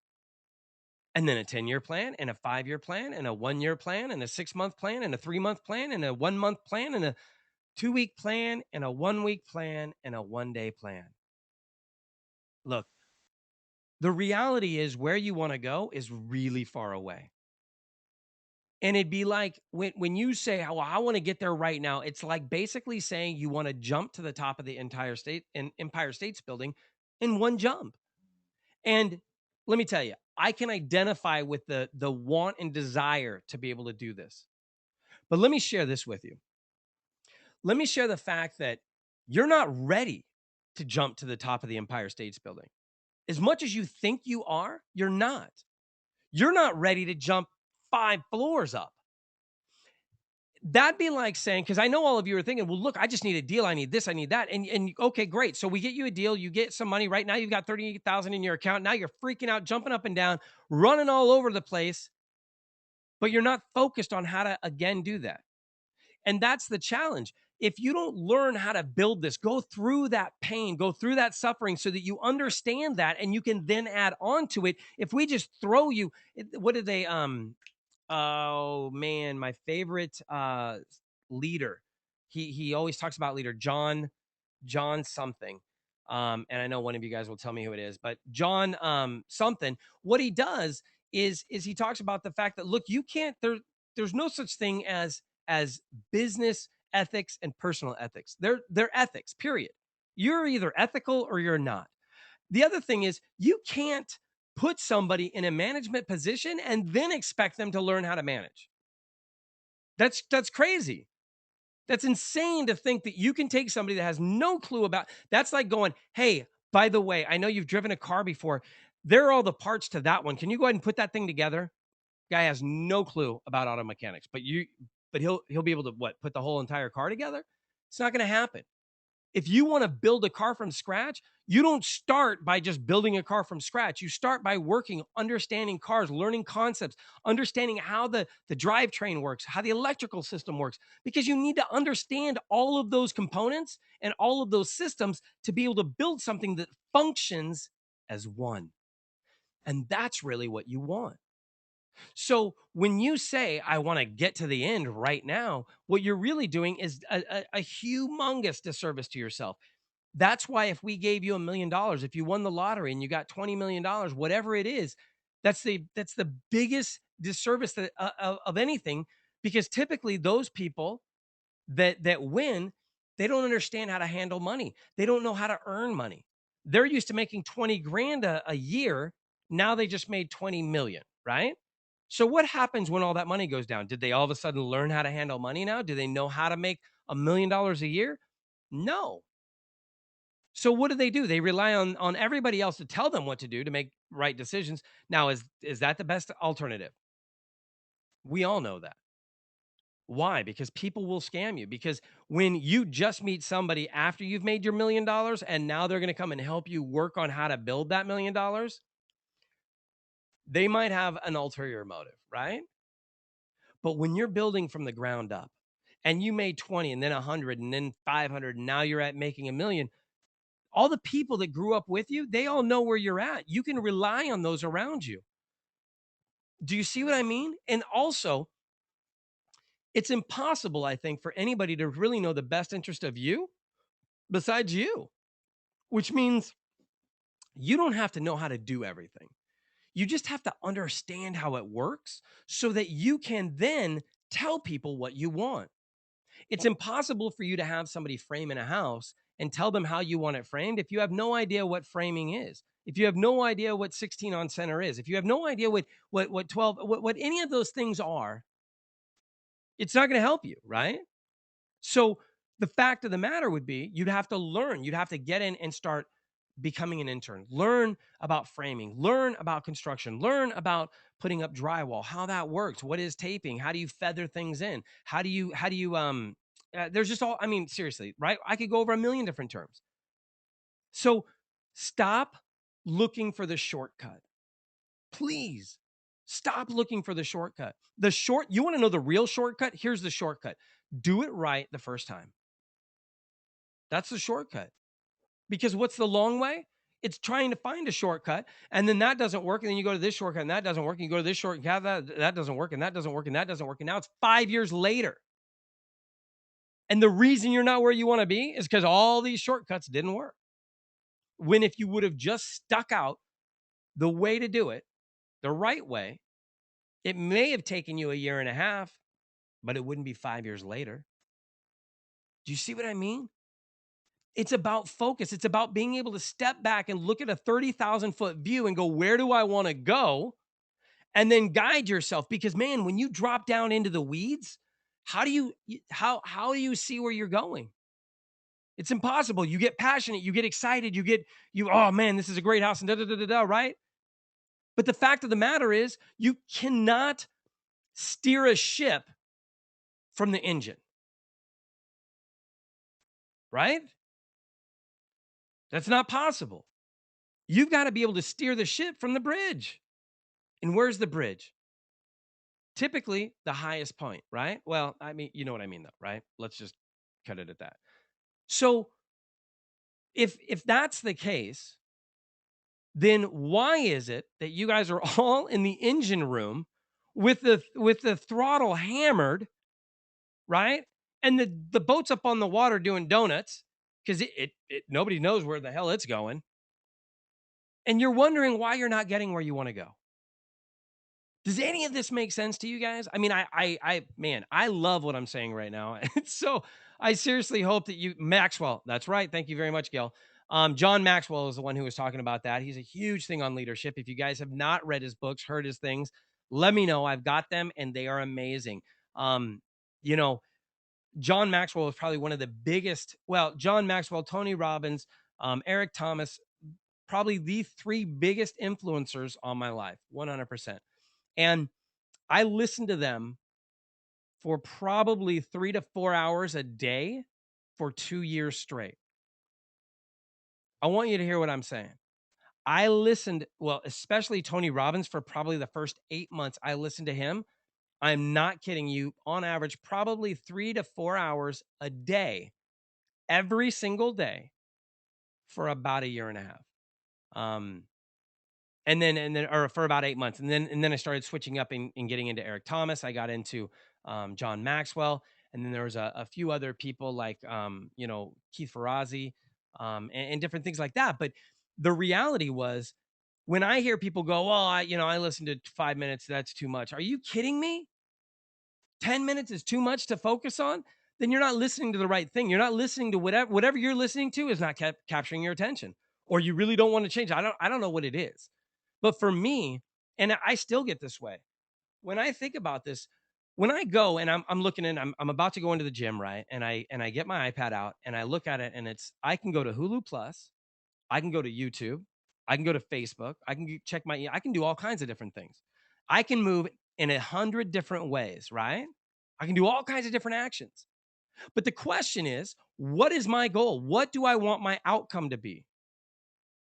and then a 10-year plan and a 5-year plan and a 1-year plan and a 6-month plan and a 3-month plan and a 1-month plan and a 2-week plan and a 1-week plan and a 1-day plan. Look, the reality is where you want to go is really far away. And it'd be like when you say, "Oh, I want to get there right now," it's like basically saying you want to jump to the top of the entire state and Empire State's building in one jump. And let me tell you, I can identify with the want and desire to be able to do this. But let me share this with you. Let me share the fact that you're not ready to jump to the top of the Empire State Building. As much as you think you are, you're not. You're not ready to jump 5 floors up. That'd be like saying, because I know all of you are thinking, well, look, I just need a deal. I need this, I need that. And okay, great. So we get you a deal, you get some money. Right now, you've got 38,000 in your account. Now you're freaking out, jumping up and down, running all over the place, but you're not focused on how to again do that. And that's the challenge. If you don't learn how to build this, go through that pain, go through that suffering so that you understand that and you can then add on to it. If we just throw you, what did they oh man, my favorite leader. He always talks about leader John something. And I know one of you guys will tell me who it is, but John something. What he does is he talks about the fact that look, you can't there's no such thing as business ethics and personal ethics. They're ethics, period. You're either ethical or you're not. The other thing is you can't put somebody in a management position and then expect them to learn how to manage. That's crazy. That's insane to think that you can take somebody that has no clue about. That's like going, "Hey, by the way, I know you've driven a car before. There are all the parts to that one. Can you go ahead and put that thing together?" Guy has no clue about auto mechanics, but he'll be able to what? Put the whole entire car together? It's not going to happen. If you want to build a car from scratch, you don't start by just building a car from scratch. You start by working, understanding cars, learning concepts, understanding how the drivetrain works, how the electrical system works, because you need to understand all of those components and all of those systems to be able to build something that functions as one. And that's really what you want. So when you say, I want to get to the end right now, what you're really doing is a humongous disservice to yourself. That's why if we gave you $1 million, if you won the lottery and you got $20 million, whatever it is, that's the biggest disservice of anything, because typically those people that win, they don't understand how to handle money. They don't know how to earn money. They're used to making 20 grand a year. Now they just made 20 million, right? So what happens when all that money goes down? Did they all of a sudden learn how to handle money now? Do they know how to make $1 million a year? No. So what do? They rely on everybody else to tell them what to do to make right decisions. Now, is that the best alternative? We all know that. Why? Because people will scam you. Because when you just meet somebody after you've made your $1 million and now they're going to come and help you work on how to build that $1 million, they might have an ulterior motive, right? But when you're building from the ground up and you made 20 and then 100 and then 500 and now you're at making a million, all the people that grew up with you, they all know where you're at. You can rely on those around you. Do you see what I mean? And also, it's impossible, I think, for anybody to really know the best interest of you besides you, which means you don't have to know how to do everything. You just have to understand how it works so that you can then tell people what you want. It's impossible for you to have somebody frame in a house and tell them how you want it framed if you have no idea what framing is. If you have no idea what 16 on center is, if you have no idea what 12 what any of those things are, it's not going to help you, right? So the fact of the matter would be you'd have to learn. You'd have to get in and start becoming an intern. Learn about framing, learn about construction, learn about putting up drywall, how that works, what is taping, how do you feather things in? There's just all I mean seriously, right? I could go over a million different terms. So stop looking for the shortcut. Please stop looking for the shortcut. You want to know the real shortcut? Here's the shortcut. Do it right the first time. That's the shortcut. Because what's the long way? It's trying to find a shortcut, and then that doesn't work, and then you go to this shortcut, and that doesn't work, and you go to this shortcut, that doesn't work, and that doesn't work, and that doesn't work, and now it's 5 years later. And the reason you're not where you want to be is because all these shortcuts didn't work. When if you would have just stuck out the way to do it, the right way, it may have taken you a year and a half, but it wouldn't be 5 years later. Do you see what I mean? It's about focus. It's about being able to step back and look at a 30,000-foot view and go, where do I want to go? And then guide yourself. Because man, when you drop down into the weeds, how do you see where you're going? It's impossible. You get passionate, you get excited, oh man, this is a great house and da da da da da, right? But the fact of the matter is, you cannot steer a ship from the engine, right? That's not possible. You've got to be able to steer the ship from the bridge. And where's the bridge? Typically the highest point, right? Well, I mean, you know what I mean though, right? Let's just cut it at that. So, if that's the case, then why is it that you guys are all in the engine room with the throttle hammered, right? And the boat's up on the water doing donuts because nobody knows where the hell it's going. And you're wondering why you're not getting where you want to go. Does any of this make sense to you guys? I mean, man, I love what I'm saying right now. So I seriously hope that Maxwell, that's right. Thank you very much, Gail. John Maxwell is the one who was talking about that. He's a huge thing on leadership. If you guys have not read his books, heard his things, let me know. I've got them and they are amazing. Um, you know, John Maxwell is probably one of the biggest, well, John Maxwell, Tony Robbins, Eric Thomas, probably the three biggest influencers on my life, 100%. And I listen to them for probably 3 to 4 hours a day for 2 years straight. I want you to hear what I'm saying. I listened, well, especially Tony Robbins for probably the first 8 months. I listened to him. I'm not kidding you. On average, probably 3 to 4 hours a day, every single day for about a year and a half. Um, and then or for about 8 months. And then I started switching up and getting into Eric Thomas. I got into John Maxwell. And then there was a few other people like Keith Ferrazzi, and different things like that. But the reality was, when I hear people go, "Oh, I listened to 5 minutes, that's too much." Are you kidding me? 10 minutes is too much to focus on? Then you're not listening to the right thing. You're not listening to whatever you're listening to is not capturing your attention, or you really don't want to change. I don't know what it is. But for me, and I still get this way, when I think about this, when I go and I'm looking in, I'm about to go into the gym, right? And I get my iPad out and I look at it, and I can go to Hulu Plus, I can go to YouTube, I can go to Facebook, I can check I can do all kinds of different things. I can move in 100 different ways, right? I can do all kinds of different actions. But the question is, what is my goal? What do I want my outcome to be?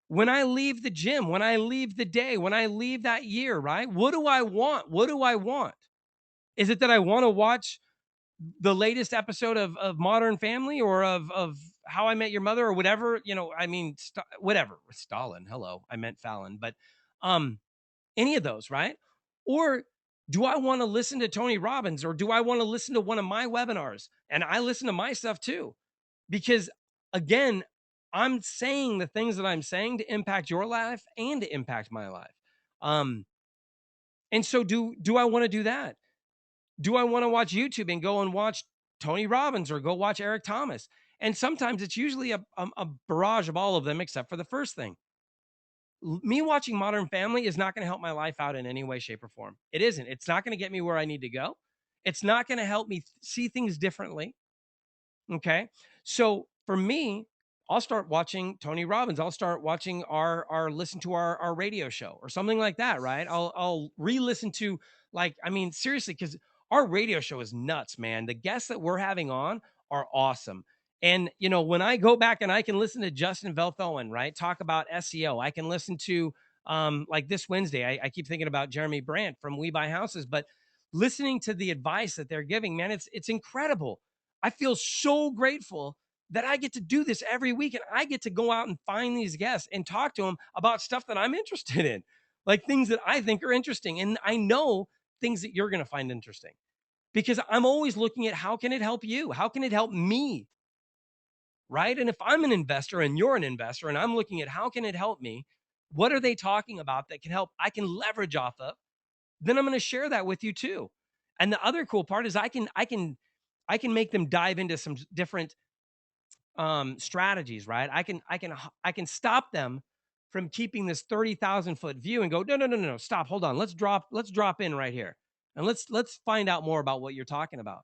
When I leave the gym, when I leave the day, when I leave that year, right? What do I want? What do I want? Is it that I want to watch the latest episode of Modern Family, or of How I Met Your Mother, or whatever? I mean, whatever. Stalin. Hello, I meant Fallon, but um, any of those, right? Or do I want to listen to Tony Robbins, or do I want to listen to one of my webinars? And I listen to my stuff too, because again, I'm saying the things that I'm saying to impact your life and to impact my life. Um, and so do I want to do that? Do I want to watch YouTube and go and watch Tony Robbins, or go watch Eric Thomas? And sometimes it's usually a barrage of all of them except for the first thing. Me watching Modern Family is not going to help my life out in any way, shape, or form. It isn't. It's not going to get me where I need to go. It's not going to help me see things differently. Okay. So for me, I'll start watching Tony Robbins. I'll start watching our listen to our radio show or something like that, right? I'll re-listen to, like, I mean, seriously, because our radio show is nuts, man. The guests that we're having on are awesome. And when I go back and I can listen to Justin Velthoen, right, talk about SEO, I can listen to like this Wednesday, I keep thinking about Jeremy Brandt from We Buy Houses, but listening to the advice that they're giving, man, it's incredible. I feel so grateful that I get to do this every week, and I get to go out and find these guests and talk to them about stuff that I'm interested in, like things that I think are interesting. And I know things that you're going to find interesting, because I'm always looking at how can it help you? How can it help me? Right. And if I'm an investor and you're an investor and I'm looking at how can it help me? What are they talking about that can help? I can leverage off of, then I'm going to share that with you too. And the other cool part is I can make them dive into some different strategies, right? I can stop them from keeping this 30,000-foot view and go, no, no, no, no, no, stop, hold on, let's drop in right here, and let's find out more about what you're talking about.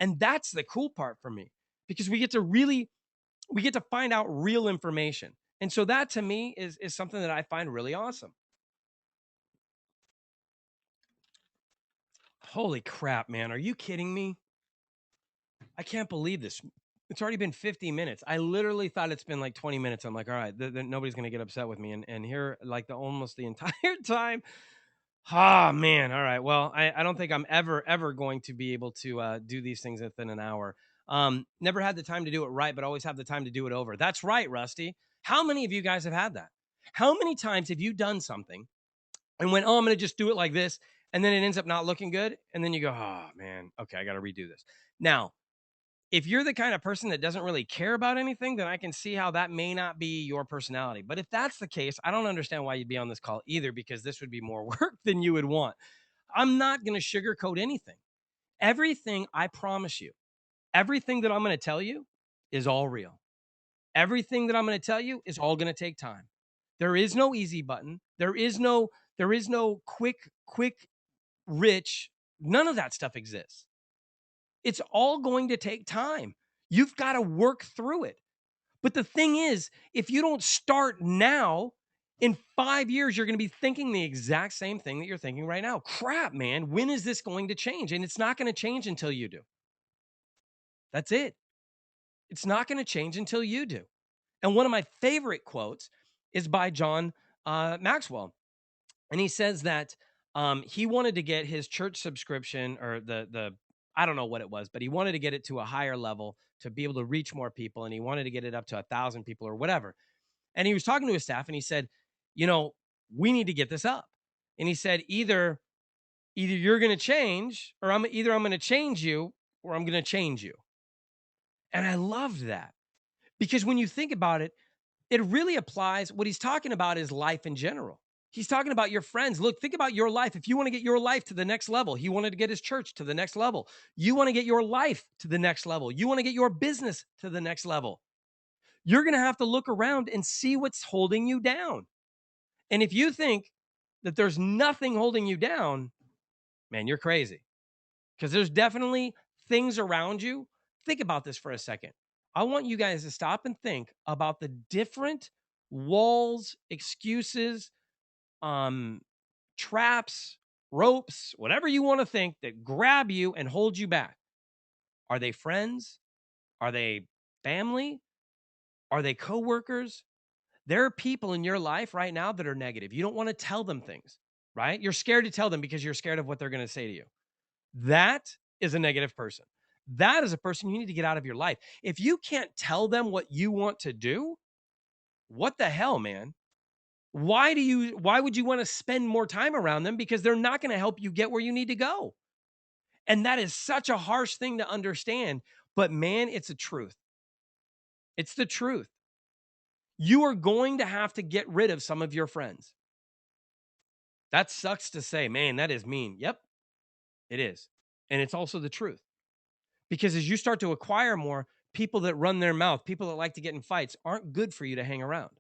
And that's the cool part for me, because we get to find out real information. And so that to me is something that I find really awesome. Holy crap, man. Are you kidding me? I can't believe this. It's already been 50 minutes. I literally thought it's been like 20 minutes. I'm like, all right, nobody's going to get upset with me. And here, like almost the entire time. Ah, man. All right. Well, I don't think I'm ever going to be able to do these things within an hour. Never had the time to do it right, but always have the time to do it over. That's right, Rusty. How many of you guys have had that? How many times have you done something and went, oh, I'm going to just do it like this, and then it ends up not looking good, and then you go, oh man, okay, I got to redo this. Now, if you're the kind of person that doesn't really care about anything, then I can see how that may not be your personality. But if that's the case, I don't understand why you'd be on this call either, because this would be more work than you would want. I'm not going to sugarcoat anything. Everything, I promise you, everything that I'm going to tell you is all real. Everything that I'm going to tell you is all going to take time. There is no easy button. There is no quick, rich. None of that stuff exists. It's all going to take time. You've got to work through it. But the thing is, if you don't start now, in 5 years, you're going to be thinking the exact same thing that you're thinking right now. Crap, man, when is this going to change? And it's not going to change until you do. That's it. It's not going to change until you do. And one of my favorite quotes is by John Maxwell. And he says that he wanted to get his church subscription, or the I don't know what it was, but he wanted to get it to a higher level to be able to reach more people, and he wanted to get it up to 1,000 people or whatever. And he was talking to his staff, and he said, we need to get this up. And he said, either you're going to change, or I'm going to change you, or I'm going to change you. And I loved that, because when you think about it, it really applies. What he's talking about is life in general. He's talking about your friends. Look, think about your life. If you want to get your life to the next level, he wanted to get his church to the next level. You want to get your life to the next level. You want to get your business to the next level. You're going to have to look around and see what's holding you down. And if you think that there's nothing holding you down, man, you're crazy. Because there's definitely things around you. Think about this for a second. I want you guys to stop and think about the different walls, excuses, traps, ropes, whatever you want to think, that grab you and hold you back. Are they friends? Are they family? Are they coworkers? There are people in your life right now that are negative. You don't want to tell them things, right? You're scared to tell them because you're scared of what they're going to say to you. That is a negative person. That is a person you need to get out of your life. If you can't tell them what you want to do, what the hell, man? Why would you want to spend more time around them? Because they're not going to help you get where you need to go. And that is such a harsh thing to understand, but man, it's a truth. It's the truth. You are going to have to get rid of some of your friends. That sucks to say, man, that is mean. Yep, it is. And it's also the truth. Because as you start to acquire more, people that run their mouth, people that like to get in fights, aren't good for you to hang around.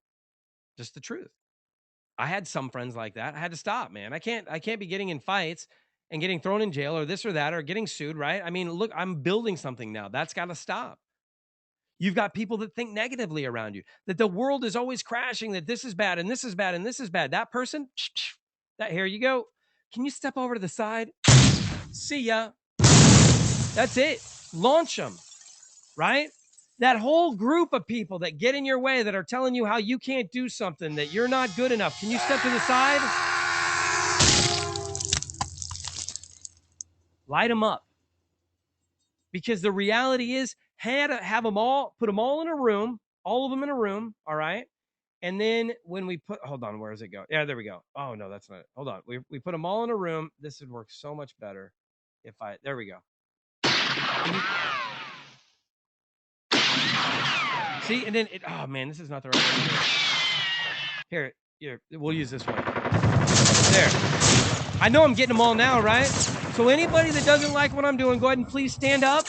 Just the truth. I had some friends like that. I had to stop, man. I can't be getting in fights and getting thrown in jail or this or that or getting sued, right? I mean, look, I'm building something now. That's got to stop. You've got people that think negatively around you, that the world is always crashing, that this is bad and this is bad and this is bad. That person, here you go. Can you step over to the side? See ya. That's it. Launch them, right? That whole group of people that get in your way, that are telling you how you can't do something, that you're not good enough. Can you step to the side? Light them up. Because the reality is, have them all, put them all in a room, all of them in a room, all right? And then when we hold on, where does it go? Yeah, there we go. Oh, no, that's not it. Hold on. We put them all in a room. This would work so much better if there we go. See, and then oh man, this is not the right one. Here, we'll use this one. There. I know I'm getting them all now, right? So anybody that doesn't like what I'm doing, go ahead and please stand up.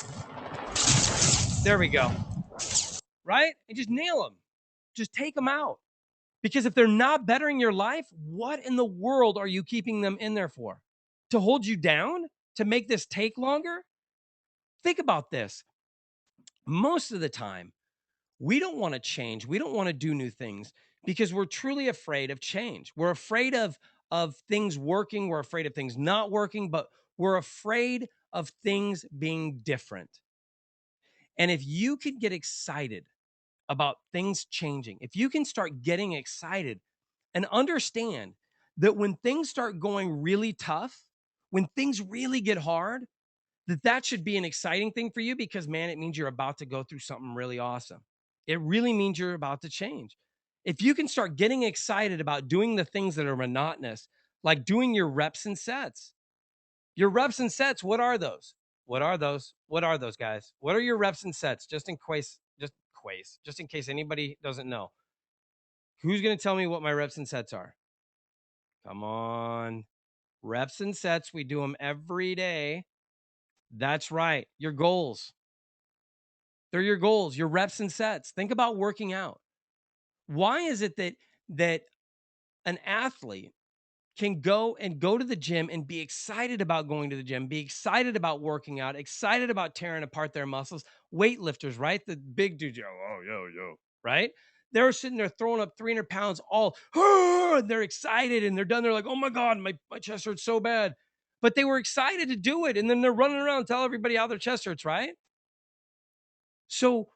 There we go. right? And just nail them. Just take them out. Because if they're not bettering your life, what in the world are you keeping them in there for? To hold you down? To make this take longer? Think about this. Most of the time, we don't want to change. We don't want to do new things because we're truly afraid of change. We're afraid of things working, we're afraid of things not working, but we're afraid of things being different. And if you could get excited about things changing, if you can start getting excited and understand that when things start going really tough, when things really get hard, that should be an exciting thing for you because man, it means you're about to go through something really awesome. It really means you're about to change. If you can start getting excited about doing the things that are monotonous, like doing your reps and sets. Your reps and sets, what are those? What are those? What are those, guys? What are your reps and sets? Just in case anybody doesn't know. Who's going to tell me what my reps and sets are? Come on. Reps and sets, we do them every day. That's right. Your goals. They're your goals, your reps and sets. Think about working out. Why is it that an athlete can go to the gym and be excited about going to the gym, be excited about working out, excited about tearing apart their muscles? Weightlifters, right? The big dudes, yo, right? They're sitting there throwing up 300 pounds, all and they're excited and they're done. They're like, oh my God, my chest hurts so bad. But they were excited to do it. And then they're running around and tell everybody how their chest hurts, right? So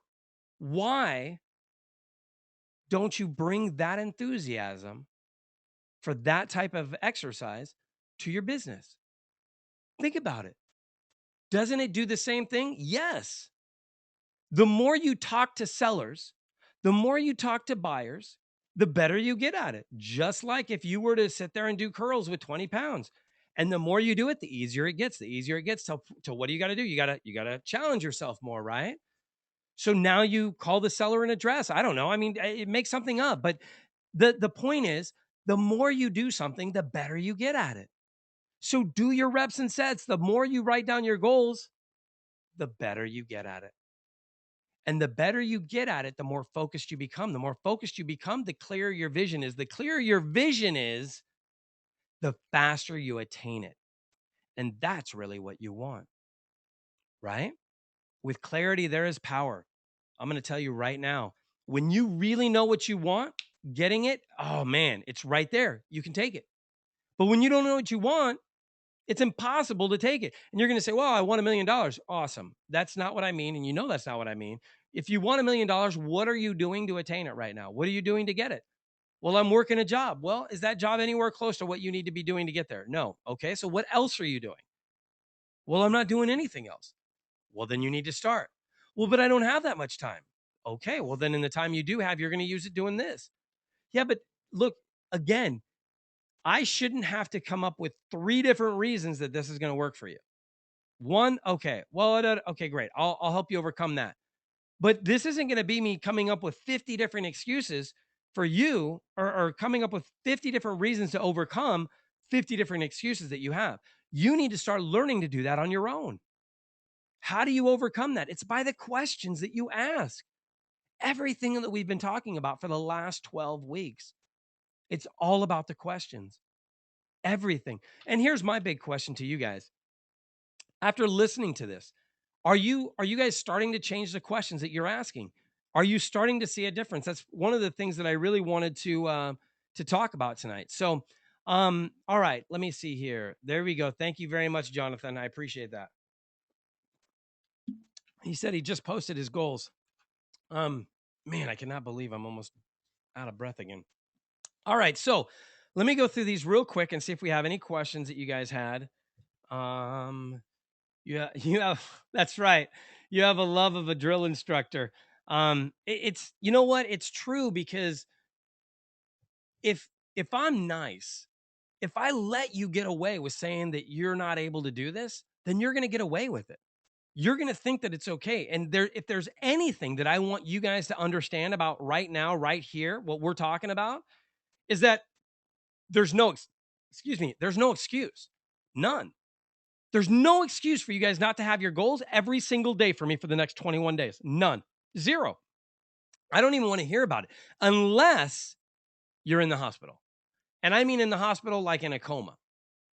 why don't you bring that enthusiasm for that type of exercise to your business? Think about it. Doesn't it do the same thing? Yes. The more you talk to sellers, the more you talk to buyers, the better you get at it. Just like if you were to sit there and do curls with 20 pounds. And the more you do it, the easier it gets. The easier it gets to what do you got to do? You got to challenge yourself more, right? So now you call the seller an address. I don't know. I mean, it makes something up, but the point is, the more you do something, the better you get at it. So do your reps and sets. The more you write down your goals, the better you get at it. And the better you get at it, the more focused you become. The more focused you become, the clearer your vision is. The clearer your vision is, the faster you attain it. And that's really what you want, right? With clarity, there is power. I'm going to tell you right now, when you really know what you want, getting it, oh man, it's right there. You can take it. But when you don't know what you want, it's impossible to take it. And you're going to say, well, I want $1 million. Awesome. That's not what I mean. And you know, that's not what I mean. If you want $1 million, what are you doing to attain it right now? What are you doing to get it? Well, I'm working a job. Well, is that job anywhere close to what you need to be doing to get there? No. Okay. So what else are you doing? Well, I'm not doing anything else. Well, then you need to start. Well, but I don't have that much time. Okay. Well, then in the time you do have, you're going to use it doing this. Yeah. But look, again, I shouldn't have to come up with 3 different reasons that this is going to work for you. One, okay. Well, okay, great. I'll help you overcome that. But this isn't going to be me coming up with 50 different excuses for you or coming up with 50 different reasons to overcome 50 different excuses that you have. You need to start learning to do that on your own. How do you overcome that? It's by the questions that you ask. Everything that we've been talking about for the last 12 weeks, it's all about the questions. Everything. And here's my big question to you guys. After listening to this, are you guys starting to change the questions that you're asking? Are you starting to see a difference? That's one of the things that I really wanted to talk about tonight. So, all right, let me see here. There we go. Thank you very much, Jonathan. I appreciate that. He said he just posted his goals. Um, Man, I cannot believe I'm almost out of breath again. All right, so let me go through these real quick and see if we have any questions that you guys had. Um, Yeah, you have that's right. You have a love of a drill instructor. It's you know what? It's true because if I'm nice, if I let you get away with saying that you're not able to do this, then you're going to get away with it. You're going to think that it's okay. And if there's anything that I want you guys to understand about right now, right here, what we're talking about is that there's no, excuse me, there's no excuse, none. There's no excuse for you guys not to have your goals every single day for me for the next 21 days. None. Zero. I don't even want to hear about it unless you're in the hospital. And I mean in the hospital like in a coma,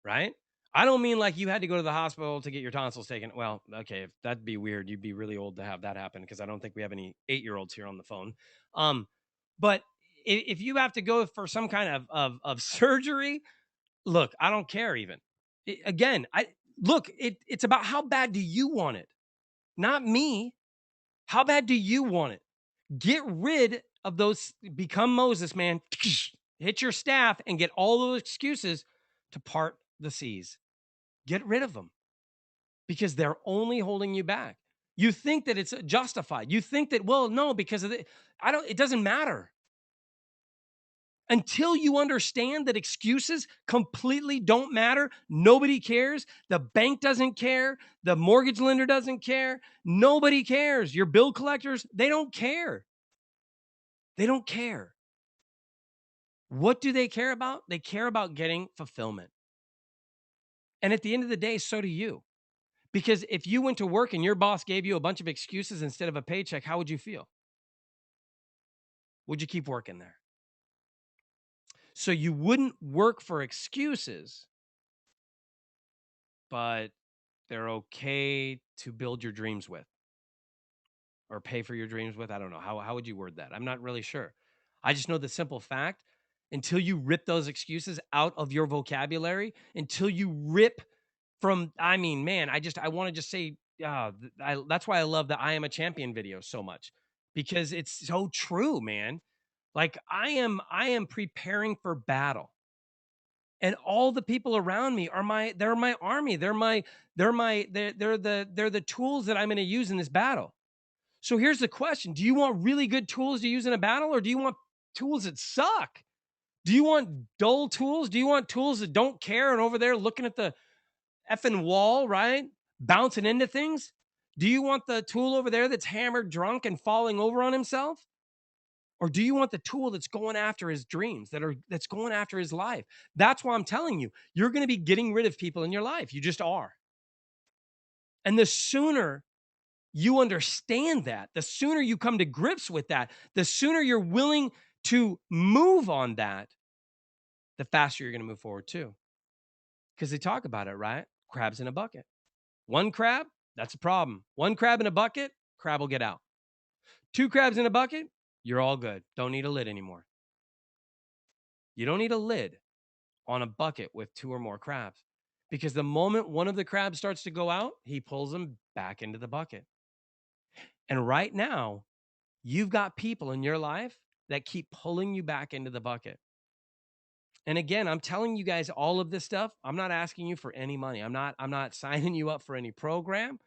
right? I don't mean like you had to go to the hospital to get your tonsils taken. Well, okay, if that'd be weird. You'd be really old to have that happen because I don't think we have any 8-year-olds here on the phone. Um, but if you have to go for some kind of surgery, look, I don't care even. Again, it's about how bad do you want it? Not me. How bad do you want it? Get rid of those, become Moses, man. Hit your staff and get all those excuses to part the seas. Get rid of them because they're only holding you back. You think that it's justified. You think that, well, no, because of the, I don't, it doesn't matter until you understand that excuses completely don't matter. Nobody cares. The bank doesn't care. The mortgage lender doesn't care. Nobody cares. Your bill collectors, they don't care. They don't care. What do they care about? They care about getting fulfillment. And at the end of the day, so do you. Because if you went to work and your boss gave you a bunch of excuses instead of a paycheck, how would you feel? Would you keep working there? So you wouldn't work for excuses, but they're okay to build your dreams with or pay for your dreams with. I don't know. How would you word that? I'm not really sure. I just know the simple fact until you rip those excuses out of your vocabulary, until you rip from, I mean, man, I want to just say, that's why I love the I Am a Champion video so much because it's so true, man. Like I am preparing for battle. And all the people around me are they're my army. They're the tools that I'm going to use in this battle. So here's the question. Do you want really good tools to use in a battle or do you want tools that suck? Do you want dull tools? Do you want tools that don't care and over there looking at the effing wall, right? Bouncing into things? Do you want the tool over there that's hammered drunk and falling over on himself? Or do you want the tool that's going after his dreams, that's going after his life? That's why I'm telling you, you're going to be getting rid of people in your life. You just are. And the sooner you understand that, the sooner you come to grips with that, the sooner you're willing to move on that, the faster you're going to move forward too. Because they talk about it, right? Crabs in a bucket. One crab, that's a problem. One crab in a bucket, crab will get out. Two crabs in a bucket, you're all good. Don't need a lid anymore. You don't need a lid on a bucket with two or more crabs because the moment one of the crabs starts to go out, he pulls them back into the bucket. And right now, you've got people in your life that keep pulling you back into the bucket. And again, I'm telling you guys all of this stuff. I'm not asking you for any money. I'm not signing you up for any program.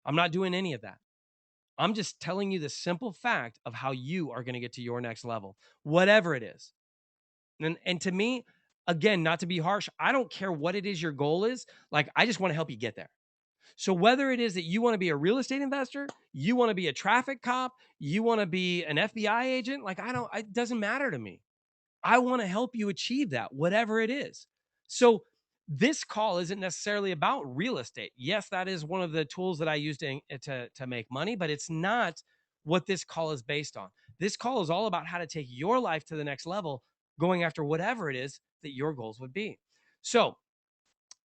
I'm not doing any of that. I'm just telling you the simple fact of how you are going to get to your next level, whatever it is. And to me, again, not to be harsh, I don't care what it is your goal is. Like, I just want to help you get there. So whether it is that you want to be a real estate investor, you want to be a traffic cop, you want to be an FBI agent, like it doesn't matter to me. I want to help you achieve that, whatever it is. So this call isn't necessarily about real estate. Yes, that is one of the tools that I use to make money, but it's not what this call is based on. This call is all about how to take your life to the next level, going after whatever it is that your goals would be. So,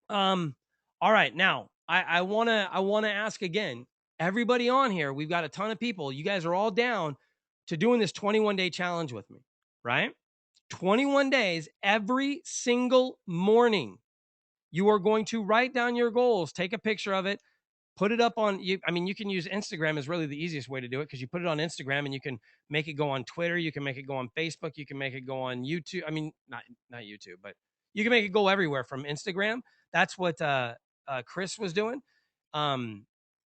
all right, now I wanna ask again. Everybody on here, we've got a ton of people. You guys are all down to doing this 21-day challenge with me, right? 21 days, every single morning. You are going to write down your goals, take a picture of it, put it up on you. I mean, you can use Instagram is really the easiest way to do it because you put it on Instagram and you can make it go on Twitter, you can make it go on Facebook, you can make it go on YouTube. I mean, not YouTube, but you can make it go everywhere from Instagram. That's what Chris was doing.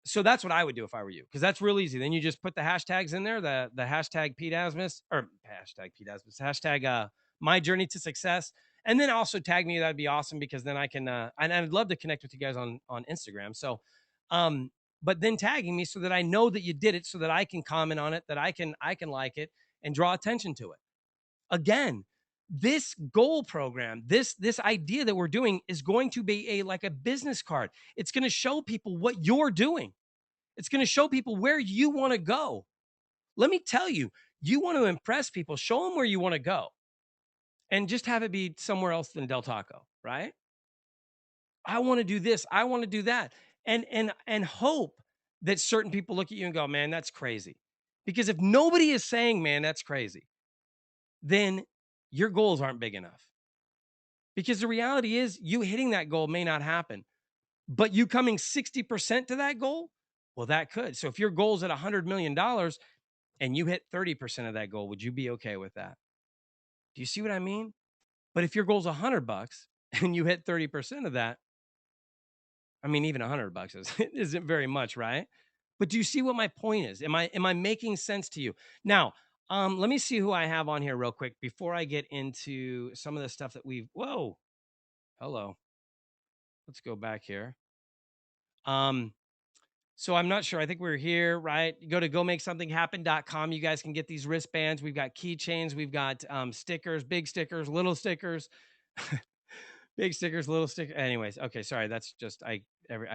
So that's what I would do if I were you, because that's real easy. Then you just put the hashtags in there, the hashtag Pete Asmus or hashtag Pete Asmus, hashtag my journey to success. And then also tag me. That'd be awesome because then I can and I'd love to connect with you guys on Instagram. So but then tagging me so that I know that you did it, so that I can comment on it, that I can like it and draw attention to it. Again, this goal program, this idea that we're doing is going to be like a business card. It's going to show people what you're doing. It's going to show people where you want to go. Let me tell you, You want to impress people, show them where you want to go and just have it be somewhere else than Del Taco, right? I want to do this, I want to do that. And hope that certain people look at you and go, "Man, that's crazy." Because if nobody is saying, "Man, that's crazy," then your goals aren't big enough. Because the reality is you hitting that goal may not happen, but you coming 60% to that goal, well, that could. So if your goal is at $100 million dollars and you hit 30% of that goal, would you be okay with that? Do you see what I mean? But if your goal is $100 and you hit 30% of that, I mean, even $100 isn't very much, right? But do you see what my point is? Am I making sense to you? Now, let me see who I have on here real quick before I get into some of the stuff that we've. Whoa, hello. Let's go back here. Um, So I'm not sure. I think we're here, right? You go to gomakesomethinghappen.com. You guys can get these wristbands. We've got keychains. We've got stickers, big stickers, little stickers, big stickers, little stickers. Anyways, okay, sorry. That's just I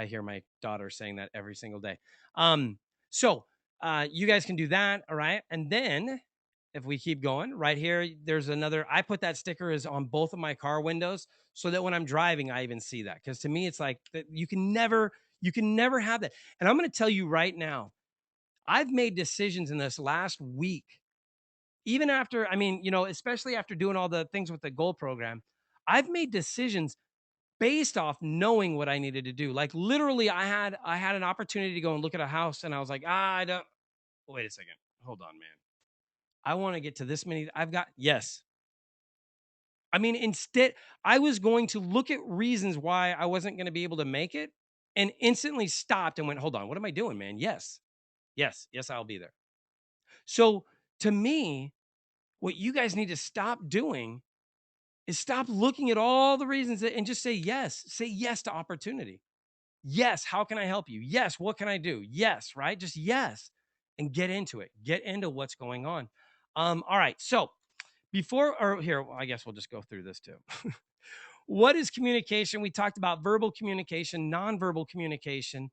hear my daughter saying that every single day. Um, so you guys can do that, all right? And then if we keep going right here, there's another. I put that sticker is on both of my car windows so that when I'm driving, I even see that. Because to me, it's like you can never have that. And I'm going to tell you right now, I've made decisions in this last week, even after, I mean, especially after doing all the things with the goal program, I've made decisions based off knowing what I needed to do. Like literally, I had an opportunity to go and look at a house, and I was like, I don't. Wait a second, hold on, man. I want to get to this many. I've got yes. I mean, instead, I was going to look at reasons why I wasn't going to be able to make it, and instantly stopped and went, hold on, what am I doing, man? Yes, yes, yes, I'll be there. So to me, what you guys need to stop doing is stop looking at all the reasons and just say yes. Say yes to opportunity. Yes, how can I help you? Yes, what can I do? Yes, right? Just yes. And get into it. Get into what's going on. All right. So before or here, well, I guess we'll just go through this too. What is communication? We talked about verbal communication, nonverbal communication,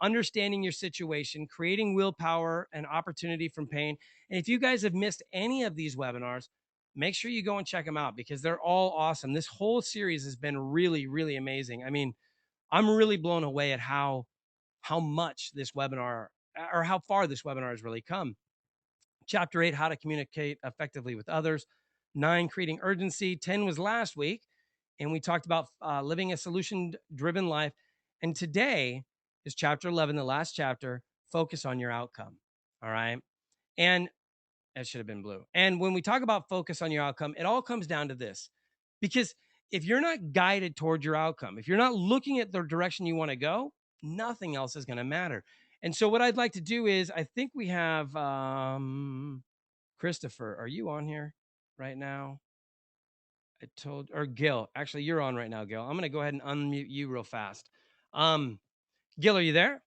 understanding your situation, creating willpower and opportunity from pain. And if you guys have missed any of these webinars, make sure you go and check them out because they're all awesome. This whole series has been really, really amazing. I mean, I'm really blown away at how much this webinar or how far this webinar has really come. Chapter 8, how to communicate effectively with others. 9, creating urgency. 10 was last week. And we talked about living a solution driven life. And today is chapter 11, the last chapter. Focus on your outcome. All right. And that should have been blue. And when we talk about focus on your outcome, it all comes down to this. Because if you're not guided towards your outcome, if you're not looking at the direction you want to go, nothing else is going to matter. And so what I'd like to do is I think we have Christopher, are you on here right now? I told or Gil. Actually, you're on right now, Gil. I'm going to go ahead and unmute you real fast. Gil, are you there?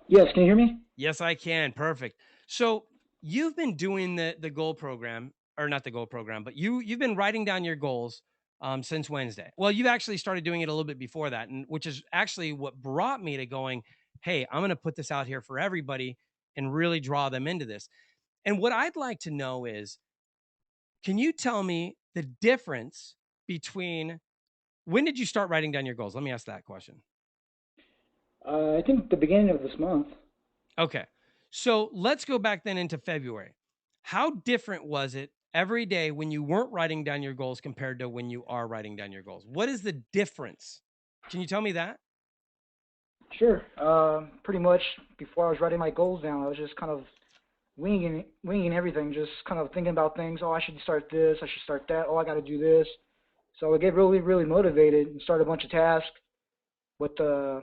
Yes, can you hear me? Yes, I can. Perfect. So you've been doing the goal program, or not the goal program, but you've been writing down your goals since Wednesday. Well, you've actually started doing it a little bit before that, and which is actually what brought me to going, hey, I'm going to put this out here for everybody and really draw them into this. And what I'd like to know is, can you tell me the difference between when did you start writing down your goals? Let me ask that question. I think the beginning of this month. Okay. So let's go back then into February. How different was it every day when you weren't writing down your goals compared to when you are writing down your goals? What is the difference? Can you tell me that? Sure. Pretty much before I was writing my goals down, I was just kind of winging everything, just kind of thinking about things. Oh, I should start this. I should start that. Oh, I got to do this. So I get really, really motivated and start a bunch of tasks with the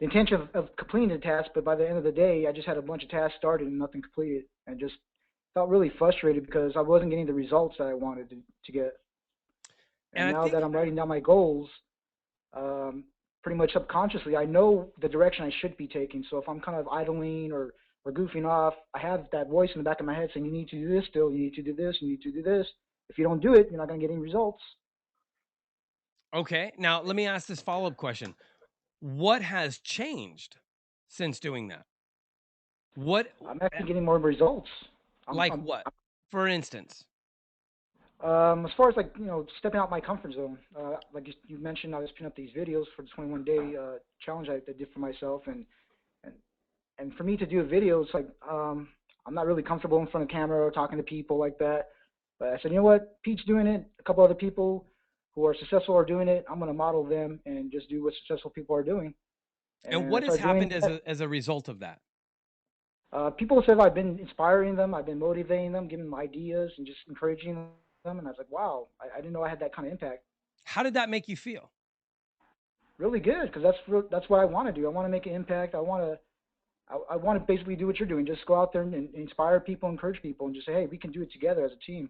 intention of completing the task. But by the end of the day, I just had a bunch of tasks started and nothing completed, and just felt really frustrated because I wasn't getting the results that I wanted to get. And And I now that think I'm writing down my goals, um, pretty much subconsciously, I know the direction I should be taking. So if I'm kind of idling or goofing off, I have that voice in the back of my head saying, you need to do this still, you need to do this, you need to do this. If you don't do it, you're not going to get any results. okay. Now let me ask this follow-up question. What has changed since doing that? What, I'm actually getting more results. I'm, like I'm what? For instance. As far as like stepping out my comfort zone, like you mentioned, I was putting up these videos for the 21-day challenge I did for myself, and and for me to do a video, it's like I'm not really comfortable in front of camera or talking to people like that. But I said, you know what, Pete's doing it. A couple other people who are successful are doing it. I'm gonna model them and just do what successful people are doing. And And I what has started doing happened as that. a result of that? People said I've been inspiring them, I've been motivating them, giving them ideas, and just encouraging them. And I was like, wow, I didn't know I had that kind of impact. How did that make you feel? Really good, because that's what I want to do. I want to make an impact. I want to basically do what you're doing. Just go out there and inspire people, encourage people, and just say, hey, we can do it together as a team.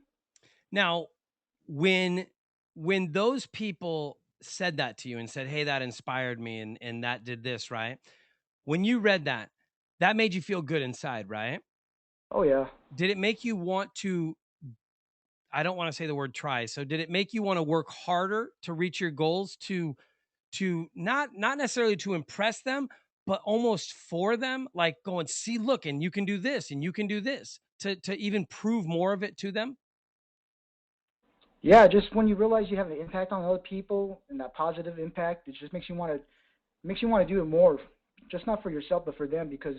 Now, when those people said that to you and said, "Hey, that inspired me and that did this," right? When you read that, that made you feel good inside, right? Oh yeah. Did it make you want to, I don't want to say the word try. So did it make you want to work harder to reach your goals, to not necessarily to impress them, but almost for them, like going, "See, look, and you can do this and you can do this," to even prove more of it to them? Yeah, just when you realize you have an impact on other people and that positive impact, it just makes you want to do it more, just not for yourself but for them. Because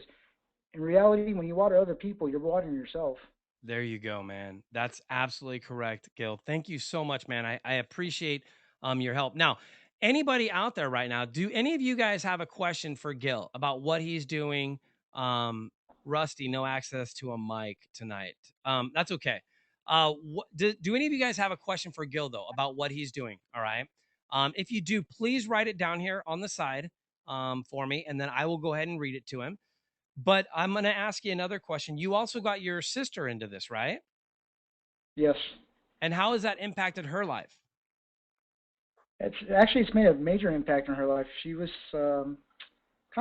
in reality, when you water other people, you're watering yourself. There you go, man. That's absolutely correct, Gil. Thank you so much, man. I appreciate your help. Now, anybody out there right now, do any of you guys have a question for Gil about what he's doing? Rusty, no access to a mic tonight. That's okay. Do any of you guys have a question for Gil though about what he's doing? All right. If you do, please write it down here on the side for me, and then I will go ahead and read it to him. But I'm going to ask you another question. You also got your sister into this, right? Yes. And how has that impacted her life? It's made a major impact on her life. She was kind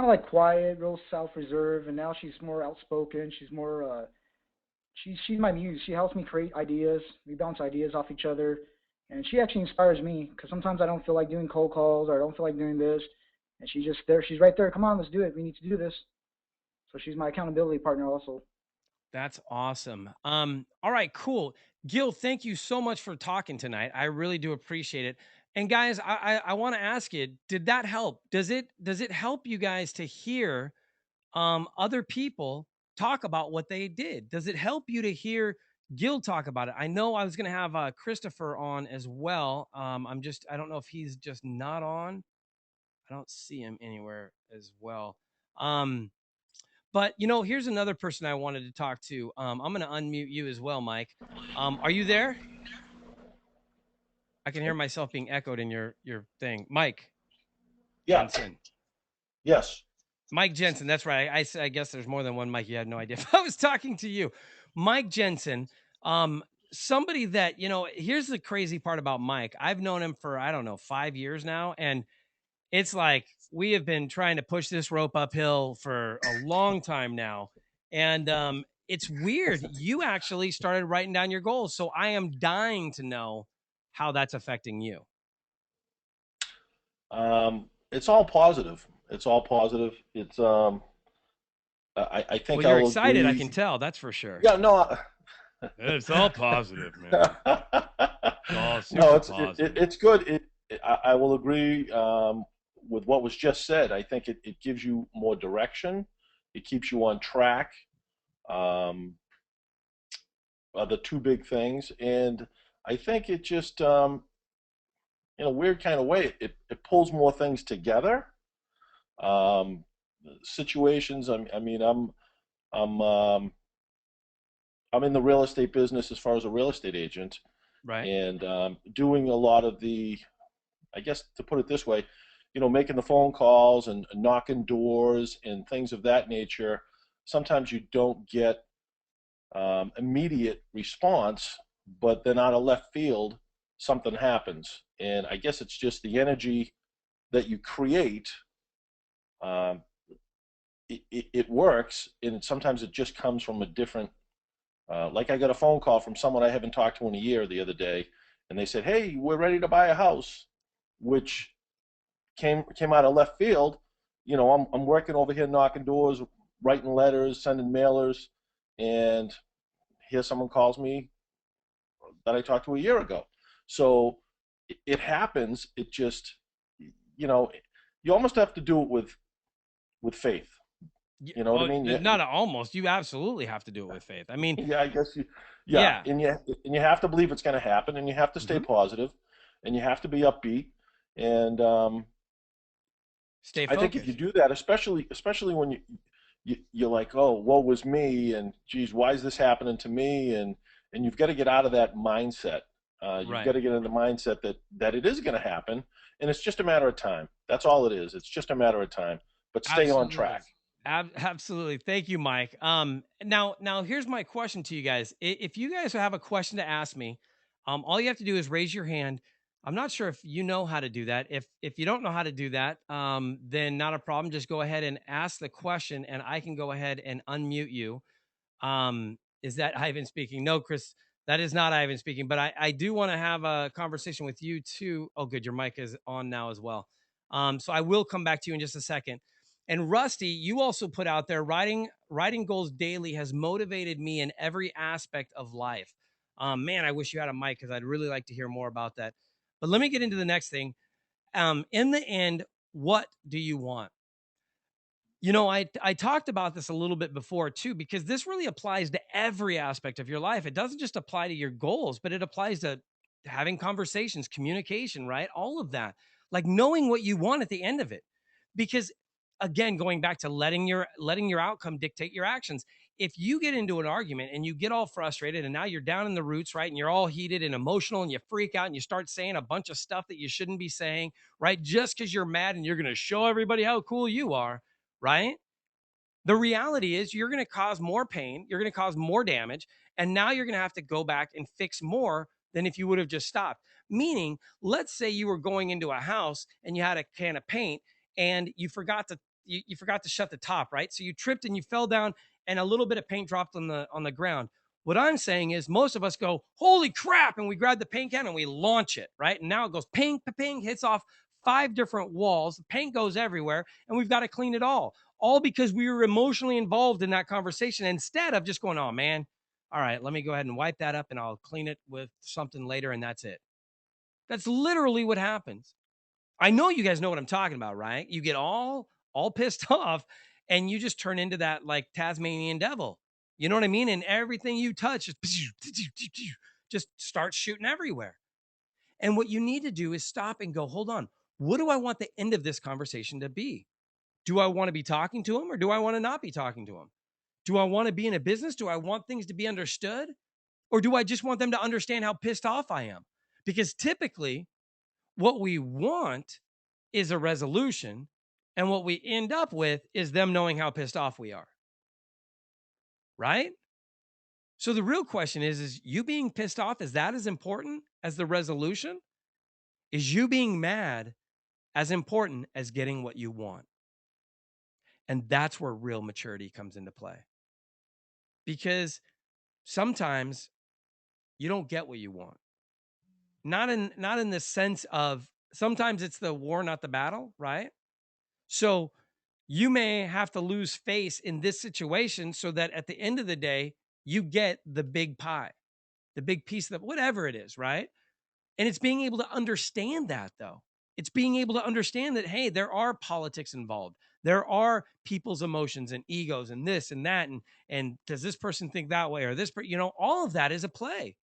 of like quiet, real self-reserved, and now she's more outspoken. She's more she's my muse. She helps me create ideas. We bounce ideas off each other, and she actually inspires me because sometimes I don't feel like doing cold calls or I don't feel like doing this, and she's just there. She's right there. Come on, let's do it. We need to do this. So she's my accountability partner also. That's awesome. All right, cool. Gil, thank you so much for talking tonight. I really do appreciate it. And guys, I want to ask you, did that help? Does it help you guys to hear other people talk about what they did? Does it help you to hear Gil talk about it? I know I was going to have Christopher on as well. I don't know if he's just not on. I don't see him anywhere as well. Um, but here's another person I wanted to talk to. I'm going to unmute you as well, Mike. Are you there? I can hear myself being echoed in your thing, Mike Yeah. Jensen. Yes. Mike Jensen. That's right. I guess there's more than one Mike. You had no idea if I was talking to you, Mike Jensen. Somebody that Here's the crazy part about Mike. I've known him for I don't know 5 years now, and it's like we have been trying to push this rope uphill for a long time now. And it's weird. You actually started writing down your goals. So I am dying to know how that's affecting you. It's all positive. It's all positive. I Well, think you're I'll excited. I agree. can tell. That's for sure. Yeah, no, It's all positive, man. It's all no, super positive. it's good. I will agree with what was just said. I think it gives you more direction. It keeps you on track. Um, are the two big things, and I think it just in a weird kind of way it pulls more things together. Um, Situations. I mean, I'm I'm in the real estate business as far as a real estate agent, Right. and doing a lot of the, I guess to put it this way, making the phone calls and knocking doors and things of that nature. Sometimes you don't get immediate response, but then out of left field, something happens, and I guess it's just the energy that you create. Um, it works, and sometimes it just comes from a different. Like I got a phone call from someone I haven't talked to in a year the other day, and they said, "Hey, we're ready to buy a house," which came out of left field. I'm working over here knocking doors, writing letters, sending mailers, and here someone calls me that I talked to a year ago. So it happens. It just, you know, you almost have to do it with faith. You know what I Oh, mean? Yeah, not almost. You absolutely have to do it with faith. I mean, yeah. I guess you, yeah, yeah. and you have to believe it's going to happen, and you have to stay Hmm. positive, and you have to be upbeat, and Stay I think if you focused. do that, especially when you're like, oh, woe was me, and geez, why is this happening to me? And you've got to get out of that mindset. You've got Right. to get in the mindset that it is going to happen, and it's just a matter of time. That's all it is. It's just a matter of time. But stay on track. Absolutely. Absolutely. Thank you, Mike. Now here's my question to you guys. If you guys have a question to ask me, all you have to do is raise your hand. I'm not sure if you know how to do that. If you don't know how to do that, then not a problem. Just go ahead and ask the question, and I can go ahead and unmute you. Is that Ivan speaking? No, Chris, that is not Ivan speaking, but I do want to have a conversation with you too. Oh, good. Your mic is on now as well. So I will come back to you in just a second. And Rusty, you also put out there writing goals daily has motivated me in every aspect of life. Man, I wish you had a mic because I'd really like to hear more about that. But let me get into the next thing. In the end, what do you want? You know, I talked about this a little bit before too, because this really applies to every aspect of your life. It doesn't just apply to your goals, but it applies to having conversations, communication, right? All of that. Like knowing what you want at the end of it. Because again, going back to letting your outcome dictate your actions. If you get into an argument and you get all frustrated and now you're down in the roots, right? And you're all heated and emotional and you freak out and you start saying a bunch of stuff that you shouldn't be saying, right? Just because you're mad and you're going to show everybody how cool you are, right? The reality is you're going to cause more pain, you're going to cause more damage, and now you're going to have to go back and fix more than if you would have just stopped. Meaning, let's say you were going into a house and you had a can of paint and you forgot to shut the top, right? So you tripped and you fell down and a little bit of paint dropped on the ground. What I'm saying is most of us go, "Holy crap," and we grab the paint can and we launch it, right? And now it goes ping, ping, hits off 5 different walls, the paint goes everywhere, and we've got to clean it all because we were emotionally involved in that conversation instead of just going, "Oh man, all right, let me go ahead and wipe that up and I'll clean it with something later." And that's it. That's literally what happens. I know you guys know what I'm talking about, right? You get all pissed off and you just turn into that like Tasmanian devil. You know what I mean? And everything you touch just starts shooting everywhere. And what you need to do is stop and go, hold on. What do I want the end of this conversation to be? Do I want to be talking to him or do I want to not be talking to him? Do I want to be in a business? Do I want things to be understood? Or do I just want them to understand how pissed off I am? Because typically, what we want is a resolution. And what we end up with is them knowing how pissed off we are. Right? So the real question is you being pissed off, is that as important as the resolution? Is you being mad as important as getting what you want? And that's where real maturity comes into play. Because sometimes you don't get what you want. Not in the sense of sometimes it's the war, not the battle, right? So you may have to lose face in this situation so that at the end of the day, you get the big pie, the big piece of whatever it is, right? And it's being able to understand that though. It's being able to understand that, hey, there are politics involved. There are people's emotions and egos and this and that. And does this person think that way or all of that is a play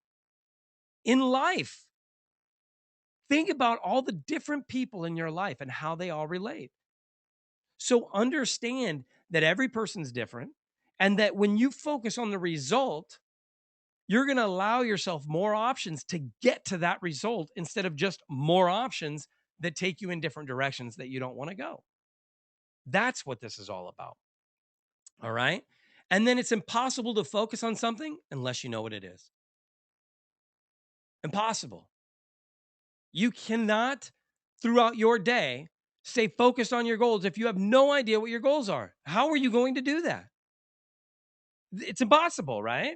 in life. Think about all the different people in your life and how they all relate. So understand that every person's different and that when you focus on the result, you're going to allow yourself more options to get to that result instead of just more options that take you in different directions that you don't want to go. That's what this is all about. All right. And then it's impossible to focus on something unless you know what it is. Impossible. You cannot, throughout your day, stay focused on your goals if you have no idea what your goals are. How are you going to do that? It's impossible, right?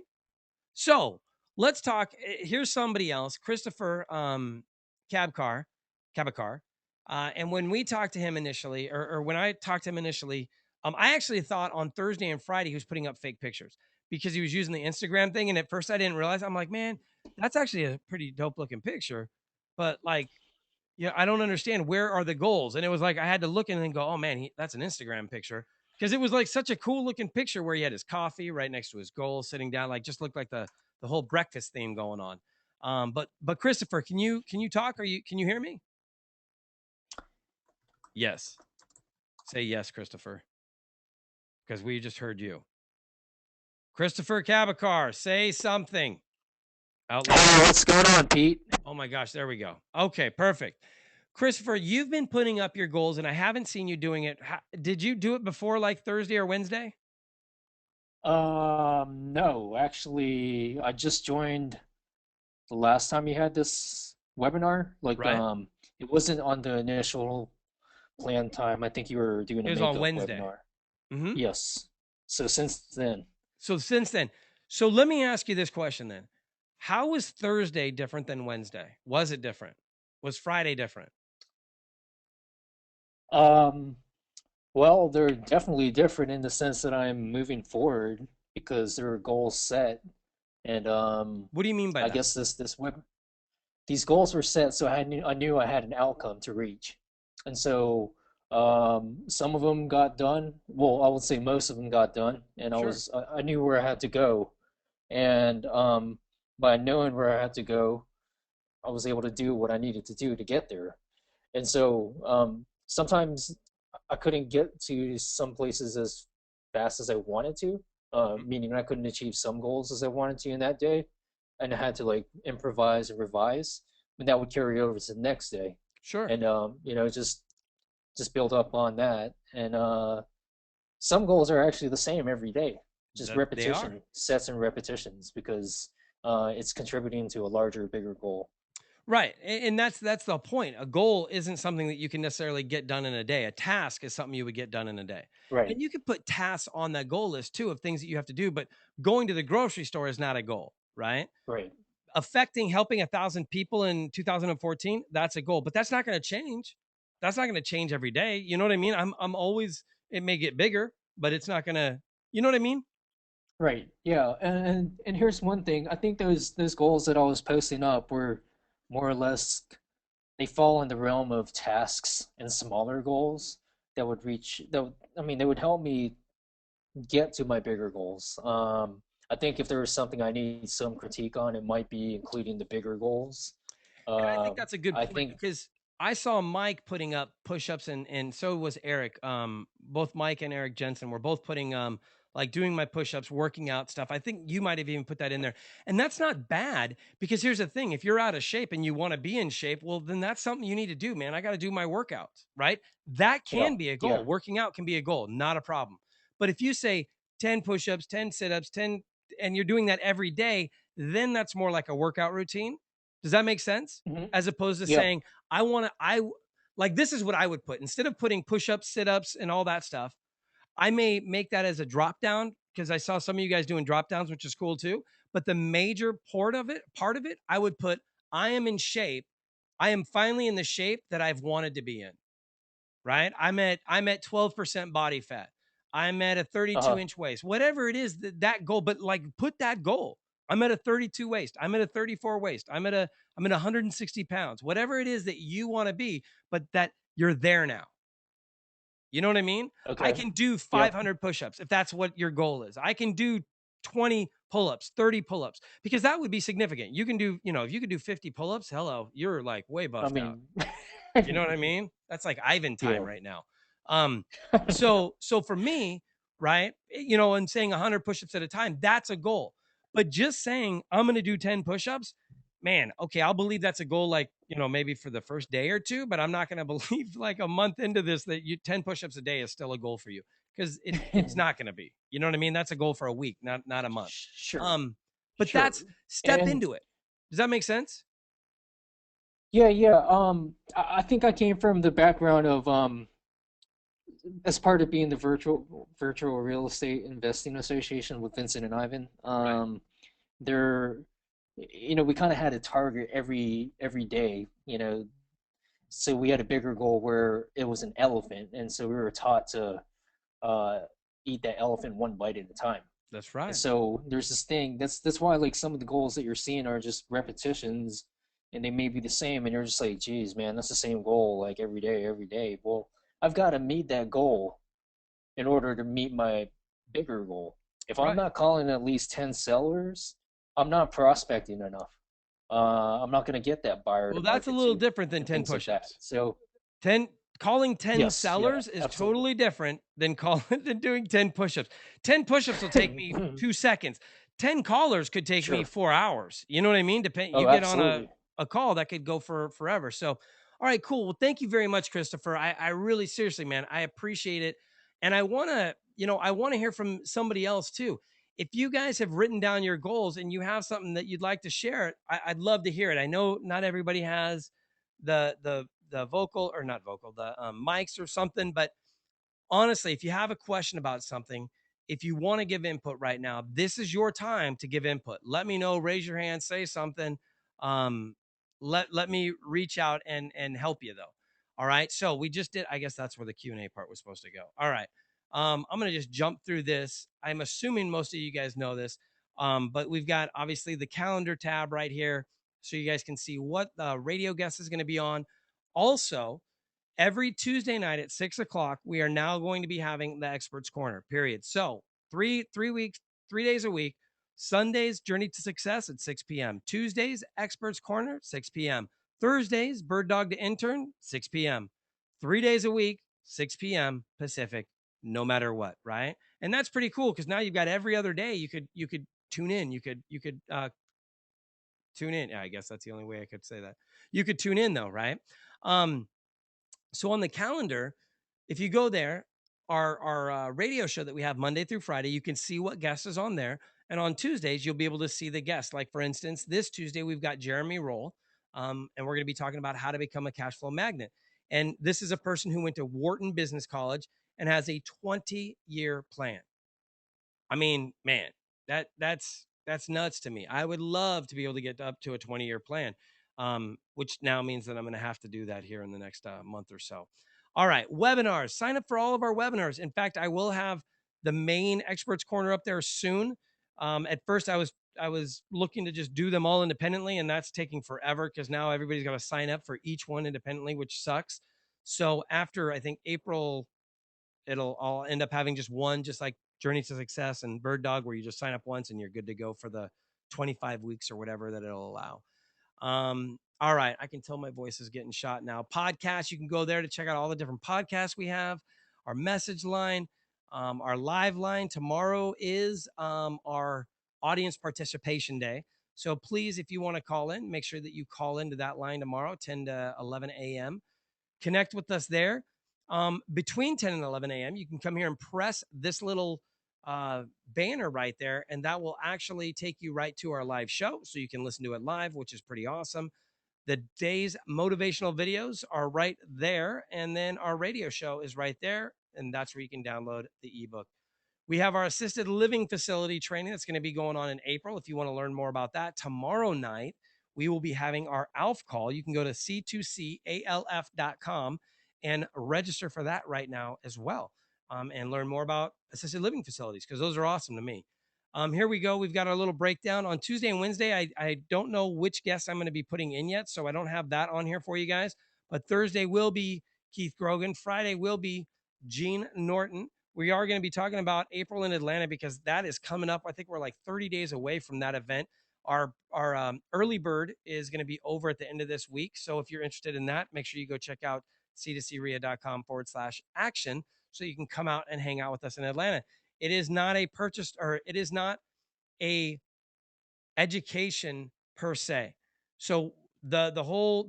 So let's talk. Here's somebody else, Christopher Cabcar, Cabakar. And when we talked to him initially, or when I talked to him initially, I actually thought on Thursday and Friday he was putting up fake pictures because he was using the Instagram thing. And at first I didn't realize. I'm like, man, that's actually a pretty dope looking picture. But like, yeah, I don't understand, where are the goals? And it was like I had to look and then go, oh man, that's an Instagram picture. Because it was like such a cool looking picture where he had his coffee right next to his goal, sitting down, like just looked like the whole breakfast theme going on. But Christopher, can you talk? Can you hear me? Yes. Say yes, Christopher, because we just heard you. Christopher Cabacar, say something out loud. Hey, what's going on, Pete? Oh my gosh, there we go. Okay, perfect. Christopher, you've been putting up your goals and I haven't seen you doing it. Did you do it before like Thursday or Wednesday? No, actually, I just joined the last time you had this webinar. Like, Right? it wasn't on the initial plan time. I think you were doing It a was on makeup Wednesday. webinar. Hmm. Yes. So since then, So since then, so let me ask you this question then. How was Thursday different than Wednesday? Was it different? Was Friday different? um, well, they're definitely different in the sense that I'm moving forward because there are goals set, and What do you mean by I that? guess this web these goals were set so I knew I had an outcome to reach. And so some of them got done. Well, I would say most of them got done, and Sure. I knew where I had to go. And by knowing where I had to go, I was able to do what I needed to do to get there. And so sometimes I couldn't get to some places as fast as I wanted to, Mhm. meaning I couldn't achieve some goals as I wanted to in that day, and I had to like improvise and revise, and that would carry over to the next day, Sure. and just build up on that. And some goals are actually the same every day, just That they are. repetition, sets and repetitions, because it's contributing to a larger, bigger goal. Right. And that's the point. A goal isn't something that you can necessarily get done in a day. A task is something you would get done in a day. Right, And you could put tasks on that goal list too of things that you have to do, but going to the grocery store is not a goal, right? right, Helping 1,000 people in 2014, that's a goal, but that's not going to change. That's not going to change every day. You know what I mean? I'm always, it may get bigger, but it's not going to, you know what I mean? right. Yeah, and here's one thing. I think those goals that I was posting up were more or less they fall in the realm of tasks and smaller goals that would reach that would, I mean they would help me get to my bigger goals. I think if there was something I need some critique on, it might be including the bigger goals. And I think that's a good I point think, because I saw Mike putting up push-ups and so was Eric. Both Mike and Eric Jensen were both putting like doing my push-ups, working out stuff. I think you might have even put that in there. And that's not bad because here's the thing, if you're out of shape and you want to be in shape, well then that's something you need to do, man. I got to do my workouts, right? That yeah, can be a yeah, goal. Working out can be a goal, not a problem. But if you say 10 push-ups, 10 sit-ups, 10 and you're doing that every day, then that's more like a workout routine. Does that make sense? hmm, As opposed to yeah, saying, I want to, like, this is what I would put instead of putting push ups, sit ups, and all that stuff. I may make that as a drop down because I saw some of you guys doing drop downs, which is cool too. But the major part of it, I would put, I am in shape. I am finally in the shape that I've wanted to be in, right? I'm at 12% body fat. I'm at a 32 uh-huh, inch waist, whatever it is that goal, but like put that goal. I'm at a 32 waist. I'm at a 34 waist. I'm at 160 pounds, whatever it is that you want to be, but that you're there now. You know what I mean? I okay, can do yep, 500 push-ups if that's what your goal is. I can do 20 pull-ups, 30 pull-ups because that would be significant. You can do, if you could do 50 pull-ups, hello, you're like way I buffed out. mean, You know what I mean? That's like Ivan time yeah, right now. So for me, right, and saying 100 push-ups at a time, that's a goal. But just saying I'm going to do 10 push-ups, man, okay, I'll believe that's a goal like, maybe for the first day or two, but I'm not going to believe like a month into this that you 10 push-ups a day is still a goal for you because it's not going to be. You know what I mean? That's a goal for a week, not a month. sure, Um but sure, that's step and into it. Does that make sense? yeah, yeah. I think I came from the background of as part of being the virtual real estate investing association with Vincent and Ivan. Right. There, we kind of had a target every day. So we had a bigger goal where it was an elephant, and so we were taught to uh, eat that elephant one bite at a time. That's And right. so there's this thing that's why like some of the goals that you're seeing are just repetitions, and they may be the same, and you're just like, geez, man, that's the same goal like every day. Well, I've got to meet that goal in order to meet my bigger goal. If I'm Right. not calling at least 10 sellers, I'm not prospecting enough. I'm not going to get that buyer to Well, that's a market little to different than and 10 things like that. push-ups. So 10 calling 10 yes, yeah, sellers is absolutely. totally different than calling than doing 10 push-ups. 10 push-ups will take me 2 seconds. 10 callers could take me Sure. 4 hours. You know what I mean? Depend you Oh, get on a absolutely. call that could go for forever. So, all right, cool. Well, thank you very much, Christopher. I really seriously, man, I appreciate it. And I want to, I want to hear from somebody else too. If you guys have written down your goals and you have something that you'd like to share, I'd love to hear it. I know not everybody has the vocal or not vocal the mics or something, but honestly, if you have a question about something, if you want to give input right now, this is your time to give input. Let me know, raise your hand, say something. um let me reach out and help you though. All right, so we just did, I guess that's where the Q&A part was supposed to go. All right, I'm gonna just jump through this. I'm assuming most of you guys know this, but we've got obviously the calendar tab right here, so you guys can see what the radio guest is going to be on. Also, every Tuesday night at 6 o'clock, we are now going to be having the Experts Corner. Period. So three weeks, 3 days a week. Sundays, Journey to Success at 6 p.m. Tuesdays, Experts Corner, 6 p.m. Thursdays, Bird Dog to Intern, 6 p.m. 3 days a week, 6 p.m. Pacific, no matter what, right? And that's pretty cool because now you've got every other day you could tune in. You could tune in. Yeah, I guess that's the only way I could say that. You could tune in though, right? Um, so on the calendar, if you go there, our radio show that we have Monday through Friday, you can see what guest is on there. And on Tuesdays, you'll be able to see the guest. Like for instance, this Tuesday we've got Jeremy Roll, and we're going to be talking about how to become a cash flow magnet. And this is a person who went to Wharton Business College and has a 20-year plan. I mean, man, that's nuts to me. I would love to be able to get up to a 20-year plan, which now means that I'm going to have to do that here in the next month or so. All right, webinars. Sign up for all of our webinars. In fact, I will have the main Experts Corner up there soon. At first, I was looking to just do them all independently, and that's taking forever because now everybody's got to sign up for each one independently, which sucks. So after I think April, I'll end up having just one, just like Journey to Success and Bird Dog, where you just sign up once and you're good to go for the 25 weeks or whatever that it'll allow. All right, I can tell my voice is getting shot now. Podcasts, you can go there to check out all the different podcasts we have. Our message line, our live line tomorrow is our audience participation day. So please, if you want to call in, make sure that you call into that line tomorrow, 10 to 11 a.m. Connect with us there. Between 10 and 11 a.m., you can come here and press this little banner right there, and that will actually take you right to our live show. So you can listen to it live, which is pretty awesome. The day's motivational videos are right there. And then our radio show is right there. And that's where you can download the ebook. We have our assisted living facility training that's going to be going on in April. If you want to learn more about that, tomorrow night, we will be having our ALF call. You can go to c2calf.com and register for that right now as well, and learn more about assisted living facilities because those are awesome to me. Here we go. We've got our little breakdown on Tuesday and Wednesday. I don't know which guests I'm going to be putting in yet, so I don't have that on here for you guys. But Thursday will be Keith Grogan. Friday will be Gene Norton. We are going to be talking about April in Atlanta because that is coming up. I think we're like 30 days away from that event. Our early bird is going to be over at the end of this week. So if you're interested in that, make sure you go check out c2crea.com/action so you can come out and hang out with us in Atlanta. It is not a purchase, or it is not a education per se. So the whole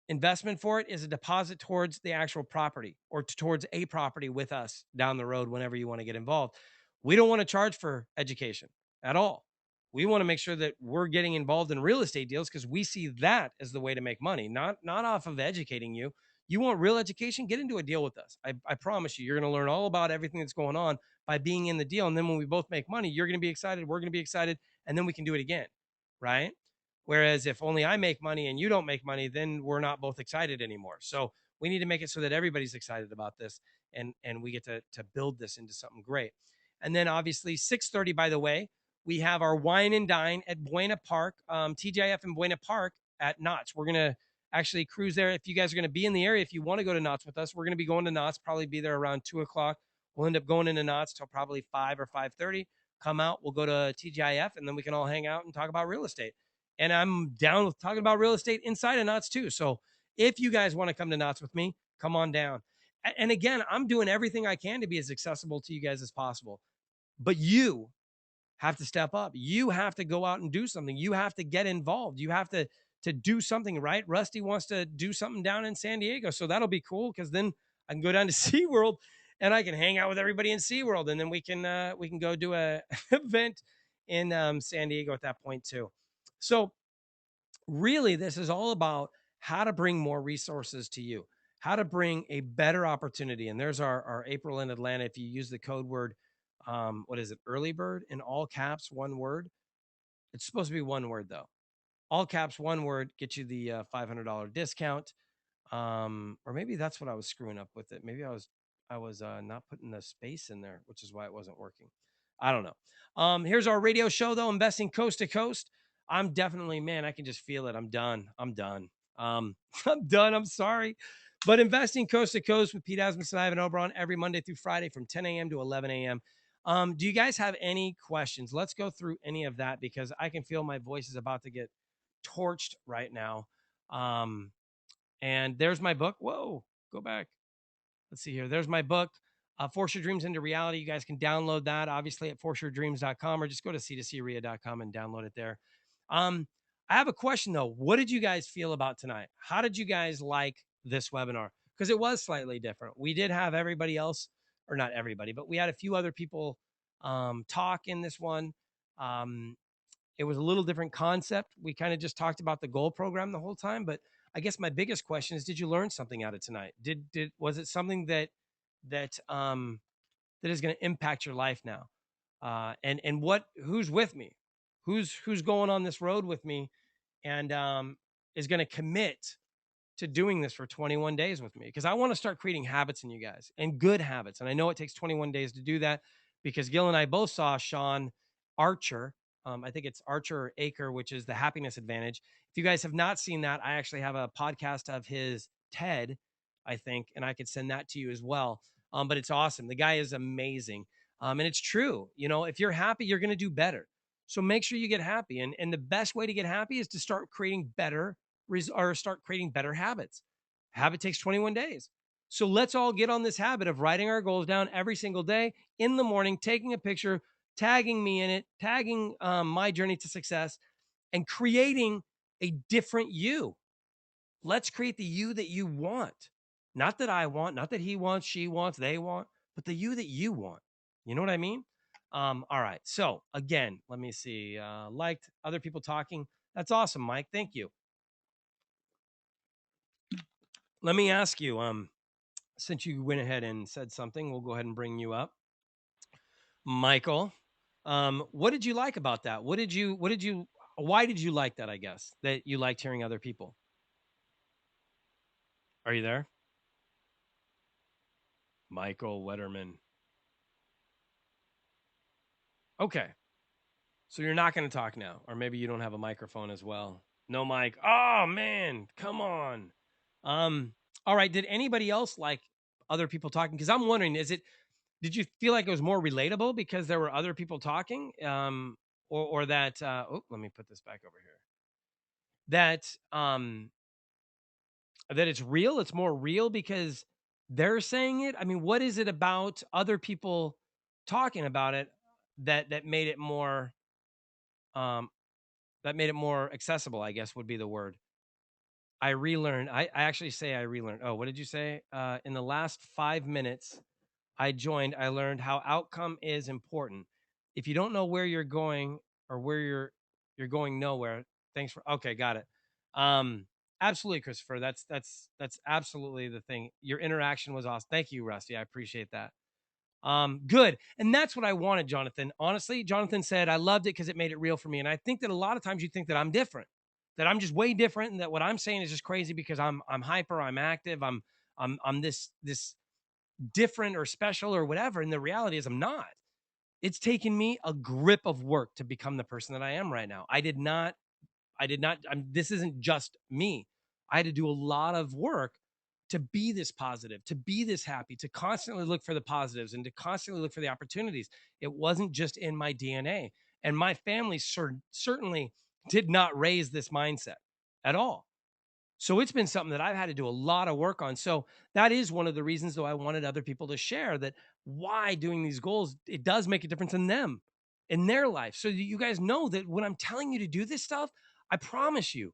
investment for it is a deposit towards the actual property or towards a property with us down the road whenever you want to get involved. We don't want to charge for education at all. We want to make sure that we're getting involved in real estate deals because we see that as the way to make money, not off of educating you. You want real education? Get into a deal with us. I promise you, you're going to learn all about everything that's going on by being in the deal. And then when we both make money, you're going to be excited. We're going to be excited. And then we can do it again. Right. Whereas if only I make money and you don't make money, then we're not both excited anymore. So We need to make it so that everybody's excited about this, and we get to build this into something great. And then obviously 6:30, by the way, we have our wine and dine at Buena Park, TGIF in Buena Park at Knott's. We're gonna actually cruise there. If you guys are gonna be in the area, if you want to go to Knott's with us, we're gonna be going to Knott's. Probably be there around 2 o'clock. We'll end up going into Knott's till probably 5 or 5:30. Come out, we'll go to TGIF, and then we can all hang out and talk about real estate. And I'm down with talking about real estate inside of Knott's too. So if you guys want to come to Knott's with me, come on down. And again, I'm doing everything I can to be as accessible to you guys as possible. But you have to step up. You have to go out and do something. You have to get involved. You have to do something, right? Rusty wants to do something down in San Diego. So that'll be cool because then I can go down to SeaWorld and I can hang out with everybody in SeaWorld. And then we can go do a event in San Diego at that point too. So really, this is all about how to bring more resources to you, how to bring a better opportunity. And there's our April in Atlanta. If you use the code word, what is it? Early bird in all caps, one word. It's supposed to be one word though. All caps, one word, get you the $500 discount. Or maybe that's what I was screwing up with it. Maybe I was not putting the space in there, which is why it wasn't working. I don't know. Here's our radio show though, investing coast to coast. I'm definitely, man, I can just feel it. I'm done. I'm done. I'm done. I'm sorry. But investing coast to coast with Pete Asmus and Ivan Oberon every Monday through Friday from 10 a.m. to 11 a.m. Do you guys have any questions? Let's go through any of that because I can feel my voice is about to get torched right now. And there's my book. Whoa, go back. Let's see here. There's my book, Force Your Dreams into Reality. You guys can download that, obviously, at forceyourdreams.com or just go to c2crea.com and download it there. I have a question, though. What did you guys feel about tonight? How did you guys like this webinar? Because it was slightly different. We did have everybody else, or not everybody, but we had a few other people talk in this one. It was a little different concept. We kind of just talked about the goal program the whole time, but I guess my biggest question is, did you learn something out of tonight? Was it something that is going to impact your life now? And who's with me? Who's going on this road with me and is going to commit to doing this for 21 days with me? Because I want to start creating habits in you guys and good habits. And I know it takes 21 days to do that because Gil and I both saw Sean Archer. I think it's Archer or Aker, which is the happiness advantage. If you guys have not seen that, I actually have a podcast of his TED, I think, and I could send that to you as well. But it's awesome. The guy is amazing. And it's true. You know, if you're happy, you're going to do better. So make sure you get happy. And the best way to get happy is to start creating better habits. Habit takes 21 days. So let's all get on this habit of writing our goals down every single day in the morning, taking a picture, tagging me in it, tagging my journey to success, and creating a different you. Let's create the you that you want. Not that I want, not that he wants, she wants, they want, but the you that you want. You know what I mean? All right. So again, let me see. Liked other people talking. That's awesome, Mike. Thank you. Let me ask you, since you went ahead and said something, we'll go ahead and bring you up. Michael, what did you like about that? Why did you like that? I guess that you liked hearing other people. Are you there? Michael Wetterman. Okay. So you're not going to talk now, or maybe you don't have a microphone as well. No mic. Oh man, come on. All right. Did anybody else like other people talking? Because I'm wondering, did you feel like it was more relatable because there were other people talking? Or that let me put this back over here. That it's real, it's more real because they're saying it. I mean, what is it about other people talking about it that made it more accessible, I guess would be the word. I relearned. I actually say I relearned. Oh, what did you say? In the last 5 minutes I learned how outcome is important. If you don't know where you're going or where you're going nowhere. Thanks for okay, got it. Absolutely, Christopher. That's absolutely the thing. Your interaction was awesome. Thank you, Rusty. I appreciate that. Good. And that's what I wanted, Jonathan. Honestly, Jonathan said, I loved it because it made it real for me. And I think that a lot of times you think that I'm different, that I'm just way different and that what I'm saying is just crazy because I'm hyper, I'm active, I'm this different or special or whatever. And the reality is I'm not. It's taken me a grip of work to become the person that I am right now. This isn't just me. I had to do a lot of work to be this positive, to be this happy, to constantly look for the positives and to constantly look for the opportunities. It wasn't just in my DNA. And my family certainly did not raise this mindset at all. So it's been something that I've had to do a lot of work on. So that is one of the reasons, though, I wanted other people to share that why doing these goals, it does make a difference in them, in their life. So you guys know that when I'm telling you to do this stuff, I promise you,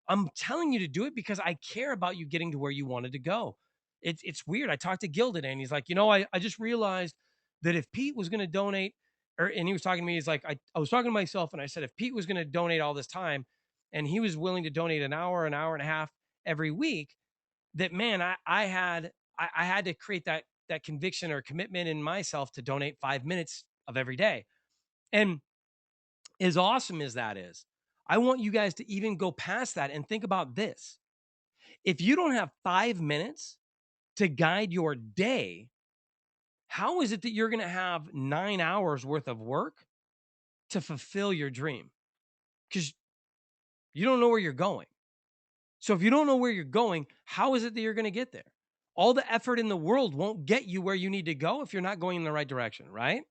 I'm telling you to do it because I care about you getting to where you wanted to go. It's weird. I talked to Gil today and he's like, I just realized that if Pete was going to donate, and he was talking to me, he's like, I was talking to myself and I said, if Pete was going to donate all this time and he was willing to donate an hour and a half every week, that man, I had to create that conviction or commitment in myself to donate 5 minutes of every day. And as awesome as that is, I want you guys to even go past that and think about this. If you don't have 5 minutes to guide your day, how is it that you're going to have 9 hours worth of work to fulfill your dream? Because you don't know where you're going. So if you don't know where you're going, how is it that you're going to get there? All the effort in the world won't get you where you need to go if you're not going in the right direction, right?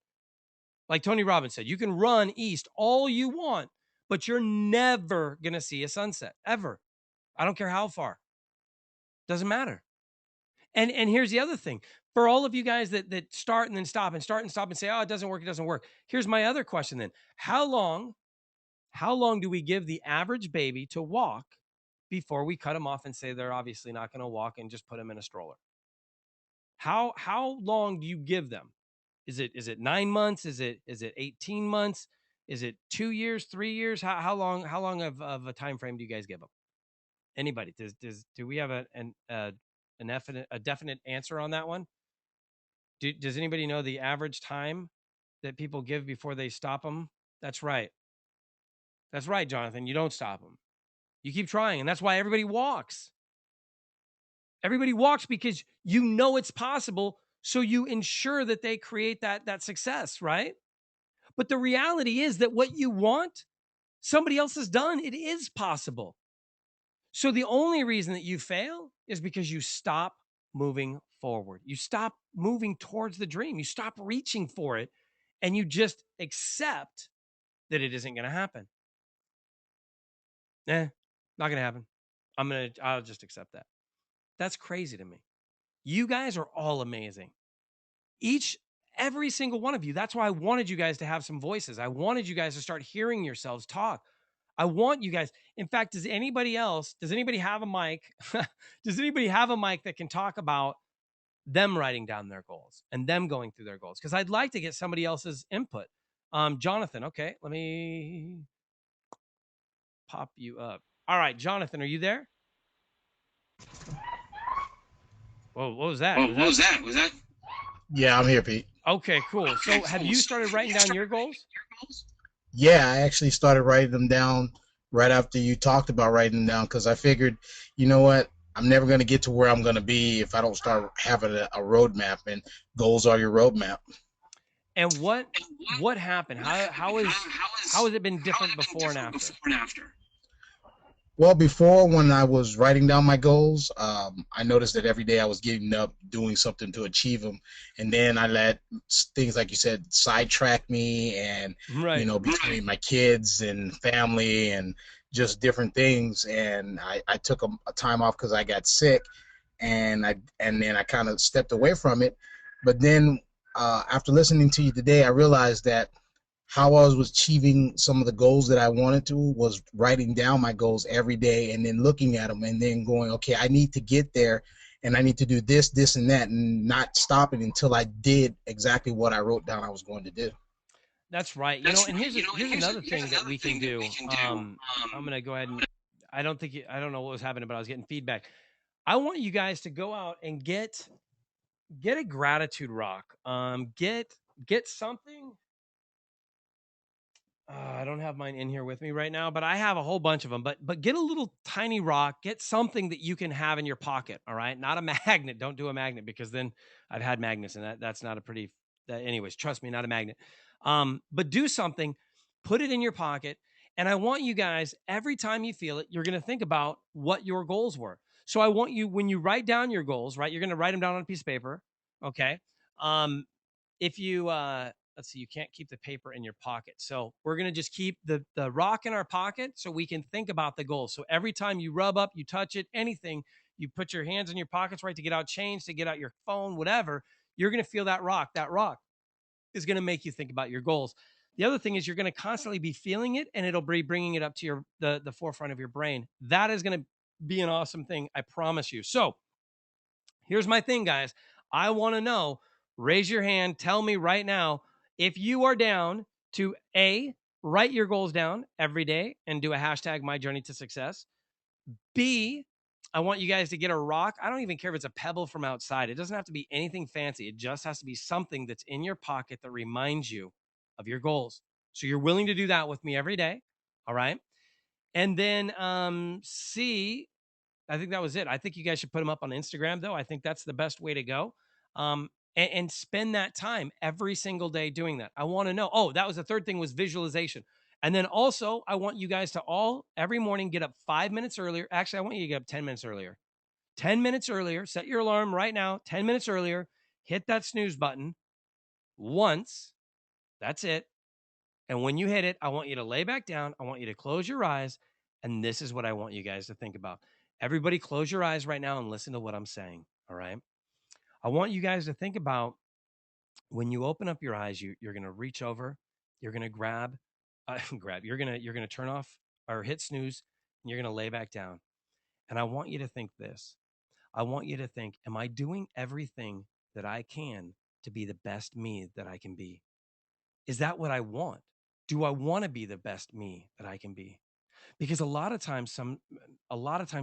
Like Tony Robbins said, you can run east all you want, but you're never going to see a sunset ever. I don't care how far. Doesn't matter. And here's the other thing. For all of you guys that start and then stop and start and stop and say, "Oh, it doesn't work, it doesn't work." Here's my other question then. How long do we give the average baby to walk before we cut them off and say they're obviously not going to walk and just put them in a stroller? How long do you give them? Is it 9 months? Is it 18 months? Is it 2 years, 3 years? How long of a time frame do you guys give them? Anybody? Do we have a definite answer on that one? Does anybody know the average time that people give before they stop them? That's right. That's right, Jonathan. You don't stop them. You keep trying, and that's why everybody walks. Everybody walks because you know it's possible, so you ensure that they create that success, right? But the reality is that what you want, somebody else has done. It is possible. So the only reason that you fail is because you stop moving forward. You stop moving towards the dream. You stop reaching for it and you just accept that it isn't going to happen. Not going to happen. I'll just accept that. That's crazy to me. You guys are all amazing. Every single one of you. That's why I wanted you guys to have some voices. I wanted you guys to start hearing yourselves talk. I want you guys. In fact, does anybody have a mic? Does anybody have a mic that can talk about them writing down their goals and them going through their goals? Because I'd like to get somebody else's input. Jonathan, okay, let me pop you up. All right, Jonathan, are you there? Whoa, what was that? Was that? Yeah, I'm here, Pete. Okay, cool. So have you started writing down your goals? Yeah, I actually started writing them down right after you talked about writing them down because I figured, you know what, I'm never going to get to where I'm going to be if I don't start having a roadmap, and goals are your roadmap. And what happened? How has it been different before and after? Well, before, when I was writing down my goals, I noticed that every day I was getting up, doing something to achieve them, and then I let things, like you said, sidetrack me, and Right. between my kids and family and just different things, and I took a time off because I got sick, and then I kind of stepped away from it. But then after listening to you today, I realized that how I was achieving some of the goals that I wanted to was writing down my goals every day and then looking at them and then going, okay, I need to get there and I need to do this, this, and that, and not stopping until I did exactly what I wrote down I was going to do. That's right. And here's another thing that we can do. I'm going to go ahead and I don't know what was happening, but I was getting feedback. I want you guys to go out and get a gratitude rock. Get something. I don't have mine in here with me right now, but I have a whole bunch of them. But get a little tiny rock, get something that you can have in your pocket. All right, not a magnet. Don't do a magnet because then I've had magnets, and that's not a pretty. Anyways, trust me, not a magnet. But do something, put it in your pocket, and I want you guys every time you feel it, you're going to think about what your goals were. So I want you when you write down your goals, right? You're going to write them down on a piece of paper. Okay. Um, if you let's see, you can't keep the paper in your pocket. So we're going to just keep the rock in our pocket so we can think about the goal. So every time you rub up, you touch it, anything, you put your hands in your pockets, right, to get out change, to get out your phone, whatever, you're going to feel that rock. That rock is going to make you think about your goals. The other thing is you're going to constantly be feeling it and it'll be bringing it up to your the forefront of your brain. That is going to be an awesome thing. I promise you. So here's my thing, guys. I want to know, raise your hand, tell me right now if you are down to A, write your goals down every day and do a hashtag my journey to success. B, I want you guys to get a rock. I don't even care if it's a pebble from outside. It doesn't have to be anything fancy. It just has to be something that's in your pocket that reminds you of your goals. So you're willing to do that with me every day. All right. And then C, I think that was it. I think you guys should put them up on Instagram, though. I think that's the best way to go. And spend that time every single day doing that. I want to know. Oh, that was the third thing was visualization. And then also, I want you guys to all every morning get up 5 minutes earlier. Actually, I want you to get up 10 minutes earlier. 10 minutes earlier. Set your alarm right now. 10 minutes earlier. Hit that snooze button once. That's it. And when you hit it, I want you to lay back down. I want you to close your eyes. And this is what I want you guys to think about. Everybody, close your eyes right now and listen to what I'm saying. All right. I want you guys to think about when you open up your eyes, you're going to reach over, you're going to grab, you're going to turn off or hit snooze, and you're going to lay back down. And I want you to think this. I want you to think, am I doing everything that I can to be the best me that I can be? Is that what I want? Do I want to be the best me that I can be? Because a lot of times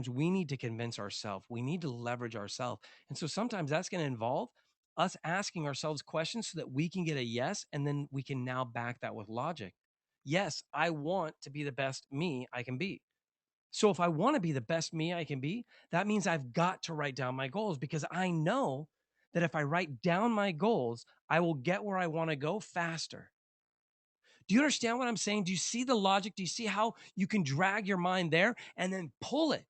we need to convince ourselves, we need to leverage ourselves, and so sometimes that's going to involve us asking ourselves questions so that we can get a yes, and then we can now back that with logic. Yes, I want to be the best me I can be. So if I want to be the best me I can be, that means I've got to write down my goals, because I know that if I write down my goals, I will get where I want to go faster. Do you understand what I'm saying? Do you see the logic? Do you see how you can drag your mind there and then pull it?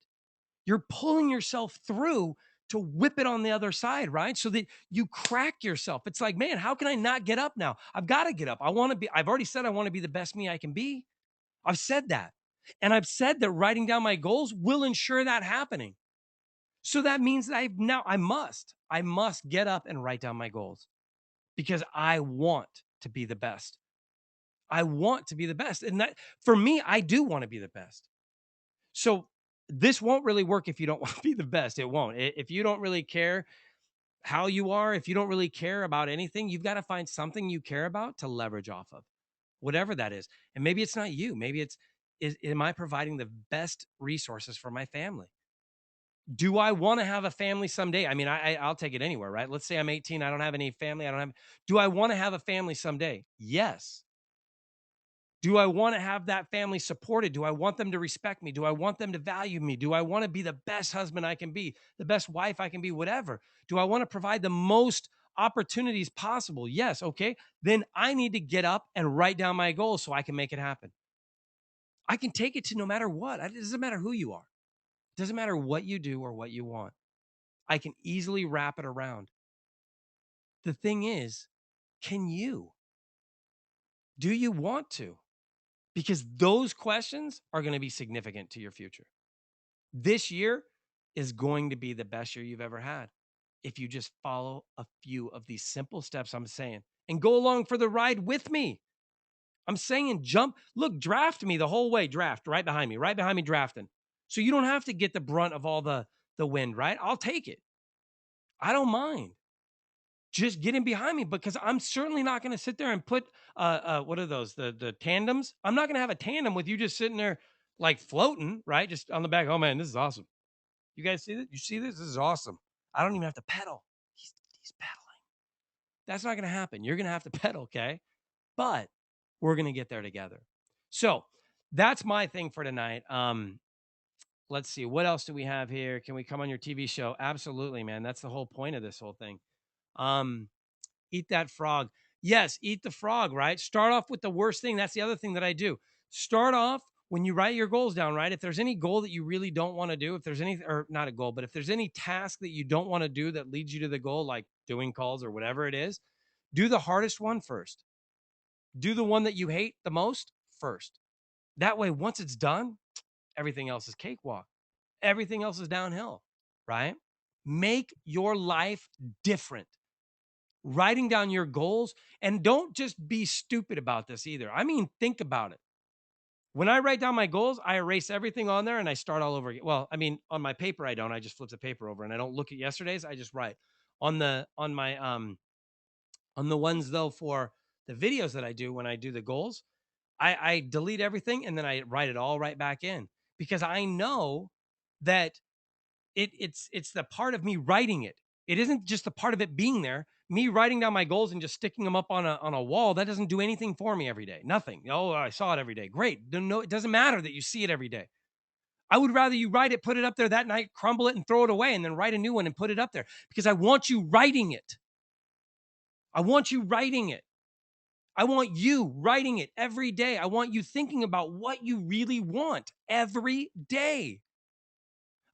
You're pulling yourself through to whip it on the other side, right? So that you crack yourself. It's like, man, how can I not get up now? I've got to get up. I've already said I want to be the best me I can be. I've said that. And I've said that writing down my goals will ensure that happening. So that means that I must get up and write down my goals, because I want to be the best. I want to be the best. And that, for me, I do want to be the best. So this won't really work if you don't want to be the best. It won't. If you don't really care how you are, if you don't really care about anything, you've got to find something you care about to leverage off of, whatever that is. And maybe it's not you. Maybe am I providing the best resources for my family? Do I want to have a family someday? I mean, I'll take it anywhere, right? Let's say I'm 18. I don't have any family. Do I want to have a family someday? Yes. Do I want to have that family supported? Do I want them to respect me? Do I want them to value me? Do I want to be the best husband I can be, the best wife I can be, whatever? Do I want to provide the most opportunities possible? Yes. Okay. Then I need to get up and write down my goals so I can make it happen. I can take it to no matter what. It doesn't matter who you are. It doesn't matter what you do or what you want. I can easily wrap it around. The thing is, can you? Do you want to? Because those questions are going to be significant to your future. This year is going to be the best year you've ever had if you just follow a few of these simple steps I'm saying and go along for the ride with me. I'm saying look, draft me the whole way, draft right behind me drafting. So you don't have to get the brunt of all the wind, right? I'll take it. I don't mind. Just get in behind me, because I'm certainly not going to sit there and put what are those, the tandems? I'm not going to have a tandem with you just sitting there like floating, right? Just on the back. Oh man, this is awesome. You guys see this? You see this? This is awesome. I don't even have to pedal. He's pedaling. That's not going to happen. You're going to have to pedal, okay? But we're going to get there together. So that's my thing for tonight. Let's see. What else do we have here? Can we come on your TV show? Absolutely, man. That's the whole point of this whole thing. Um, Eat that frog. Yes, eat the frog, right? Start off with the worst thing. That's the other thing that I do. Start off when you write your goals down, right? If there's any goal that you really don't want to do, if there's any, or not a goal, but if there's any task that you don't want to do that leads you to the goal, like doing calls or whatever it is, do the hardest one first. Do the one that you hate the most first. That way, once it's done, everything else is cakewalk. Everything else is downhill, right? Make your life different. Writing down your goals, and don't just be stupid about this either. I mean, think about it. When I write down my goals, I erase everything on there and I start all over again. Well, I mean, on my paper, I don't. I just flip the paper over and I don't look at yesterday's. I just write on the ones though for the videos that I do when I do the goals. I delete everything and then I write it all right back in because I know that it's the part of me writing it. It isn't just the part of it being there. Me writing down my goals and just sticking them up on a wall, that doesn't do anything for me every day. Nothing. Oh, I saw it every day. Great. No, it doesn't matter that you see it every day. I would rather you write it, put it up there that night, crumble it and throw it away, and then write a new one and put it up there because I want you writing it. I want you writing it. I want you writing it every day. I want you thinking about what you really want every day.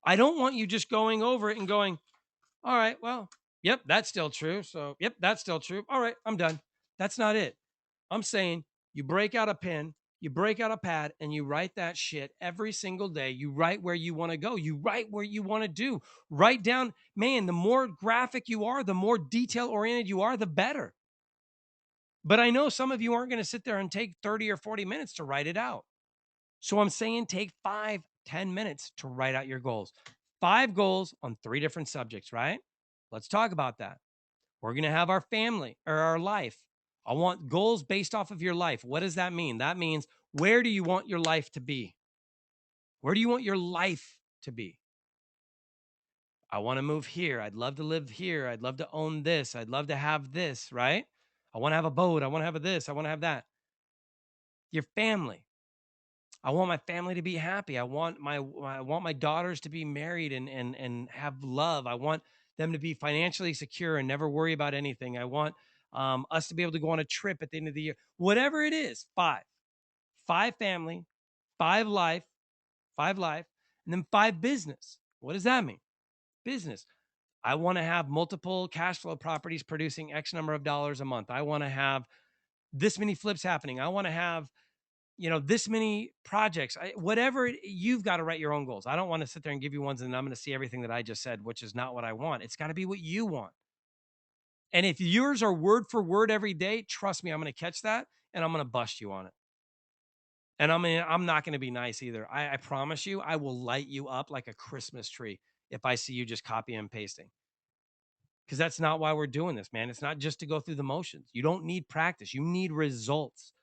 I don't want you just going over it and going, all right, well, yep, that's still true. So, yep, that's still true. All right, I'm done. That's not it. I'm saying you break out a pen, you break out a pad, and you write that shit every single day. You write where you want to go. You write where you want to do. Write down, man, the more graphic you are, the more detail oriented you are, the better. But I know some of you aren't going to sit there and take 30 or 40 minutes to write it out. So I'm saying take 5-10 minutes to write out your goals. 5 goals on 3 different subjects, right? Let's talk about that. We're going to have our family or our life. I want goals based off of your life. What does that mean? That means where do you want your life to be? Where do you want your life to be? I want to move here. I'd love to live here. I'd love to own this. I'd love to have this, right? I want to have a boat. I want to have this. I want to have that. Your family. I want my family to be happy. I want my daughters to be married and have love. I want them to be financially secure and never worry about anything. I want us to be able to go on a trip at the end of the year. Whatever it is, 5 family, 5 life, 5 life, and then 5 business. What does that mean? Business. I want to have multiple cash flow properties producing X number of dollars a month. I want to have this many flips happening. I want to have this many projects, whatever you've got to write your own goals. I don't want to sit there and give you ones and I'm going to see everything that I just said, which is not what I want. It's got to be what you want. And if yours are word for word every day, trust me, I'm going to catch that and I'm going to bust you on it. And I'm not going to be nice either. I promise you, I will light you up like a Christmas tree if I see you just copy and pasting. Because that's not why we're doing this, man. It's not just to go through the motions. You don't need practice. You need results,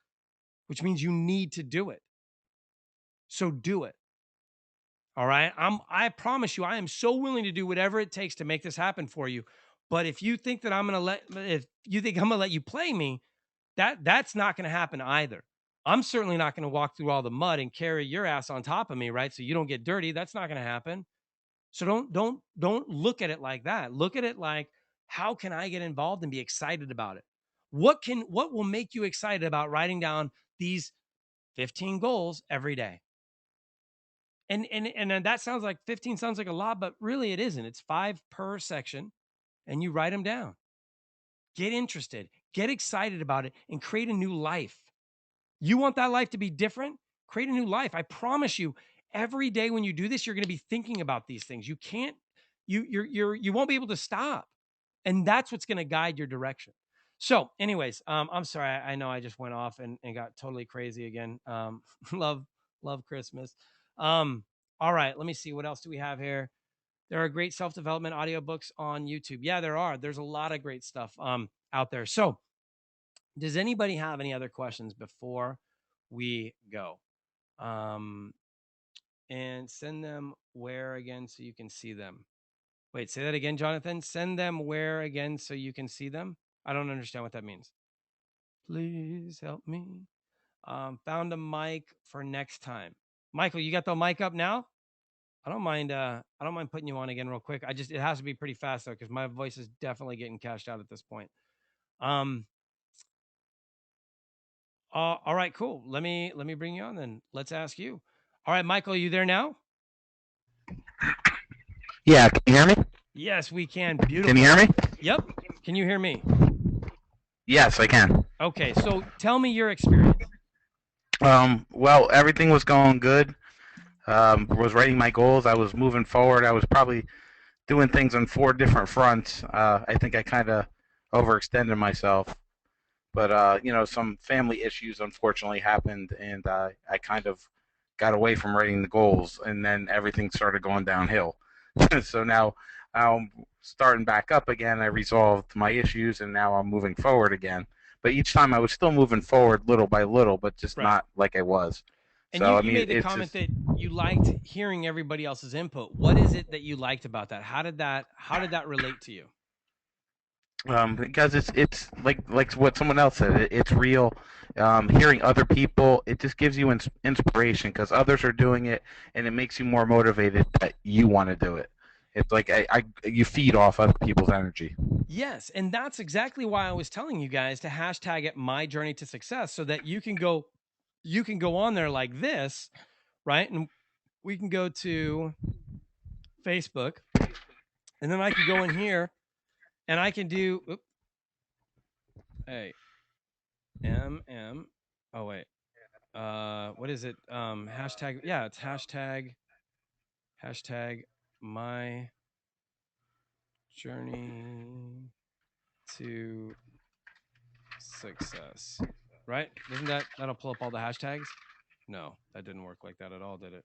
which means you need to do it. So do it. All right. I promise you, I am so willing to do whatever it takes to make this happen for you. But if you think that if you think I'm gonna let you play me, that's not gonna happen either. I'm certainly not gonna walk through all the mud and carry your ass on top of me, right? So you don't get dirty. That's not gonna happen. So don't look at it like that. Look at it like, how can I get involved and be excited about it? What will make you excited about writing down these 15 goals every day? And that sounds like 15 sounds like a lot, but really it isn't. It's 5 per section and you write them down. Get interested, get excited about it and create a new life. You want that life to be different? Create a new life. I promise you, every day when you do this, you're going to be thinking about these things. You can't you won't be able to stop. And that's what's going to guide your direction. So, anyways, I'm sorry. I know I just went off and got totally crazy again. Love, love Christmas. All right, let me see. What else do we have here? There are great self-development audiobooks on YouTube. Yeah, there are. There's a lot of great stuff out there. So, does anybody have any other questions before we go? And send them where again so you can see them? Wait, say that again, Jonathan. Send them where again so you can see them? I don't understand what that means. Please help me. Found a mic for next time. Michael, you got the mic up now? I don't mind. I don't mind putting you on again real quick. It has to be pretty fast though, because my voice is definitely getting cashed out at this point. All right, cool. Let me bring you on then. Let's ask you. All right, Michael, you there now? Yeah, can you hear me? Yes, we can. Beautiful. Can you hear me? Yep. Can you hear me? Yes, I can. Okay, so tell me your experience. Well, everything was going good. Was writing my goals. I was moving forward. I was probably doing things on 4 different fronts. I think I kind of overextended myself, but some family issues unfortunately happened, and I kind of got away from writing the goals, and then everything started going downhill. So now I'm starting back up again. I resolved my issues, and now I'm moving forward again. But each time I was still moving forward little by little, but just not like I was. And So you made the comment that you liked hearing everybody else's input. What is it that you liked about that? How did that relate to you? Because it's like what someone else said. It's real. Hearing other people, it just gives you inspiration because others are doing it, and it makes you more motivated that you want to do it. It's like you feed off other people's energy. Yes, and that's exactly why I was telling you guys to hashtag it my journey to success, so that you can go on there like this, right? And we can go to Facebook, and then I can go in here and I can do hey oh wait, what is it? Hashtag, yeah, it's hashtag my journey to success, right? Doesn't that'll pull up all the hashtags? No, that didn't work like that at all, did it?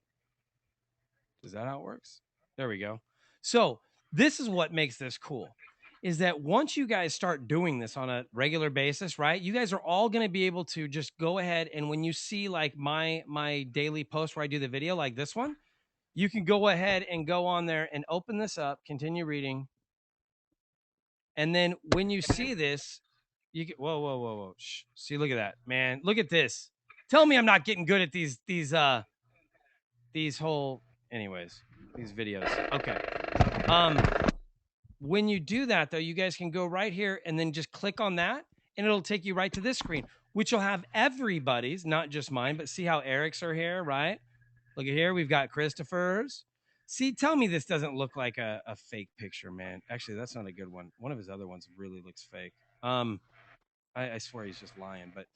Is that how it works? There we go. So this is what makes this cool, is that once you guys start doing this on a regular basis, right? You guys are all going to be able to just go ahead, and when you see like my daily post where I do the video like this one, you can go ahead and go on there and open this up, continue reading. And then when you see this, you get whoa. Shh. See, look at that, man. Look at this. Tell me I'm not getting good at these whole anyways, these videos. Okay. When you do that though, you guys can go right here and then just click on that, and it'll take you right to this screen, which will have everybody's, not just mine, but see how Eric's are here, right? Look at here, we've got Christopher's. See, tell me this doesn't look like a fake picture, man. Actually, that's not a good one. One of his other ones really looks fake. I swear he's just lying. But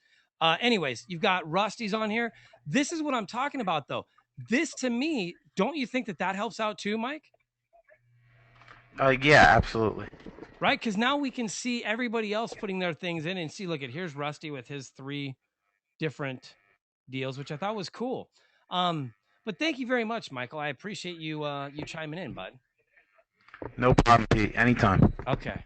anyways, you've got Rusty's on here. This is what I'm talking about, though. This, to me, don't you think that helps out too, Mike? Yeah, absolutely. Right? Because now we can see everybody else putting their things in and see, look at, here's Rusty with his 3 different deals, which I thought was cool. But thank you very much, Michael. I appreciate you you chiming in, bud. No problem, Pete. Anytime. Okay.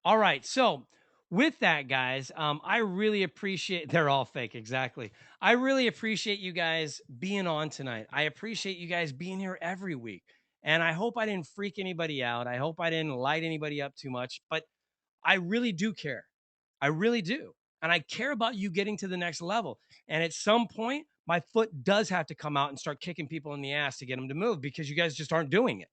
All right. So with that, guys, I really appreciate, they're all fake. Exactly. I really appreciate you guys being on tonight. I appreciate you guys being here every week. And I hope I didn't freak anybody out. I hope I didn't light anybody up too much, but I really do care. I really do. And I care about you getting to the next level. And at some point, my foot does have to come out and start kicking people in the ass to get them to move, because you guys just aren't doing it.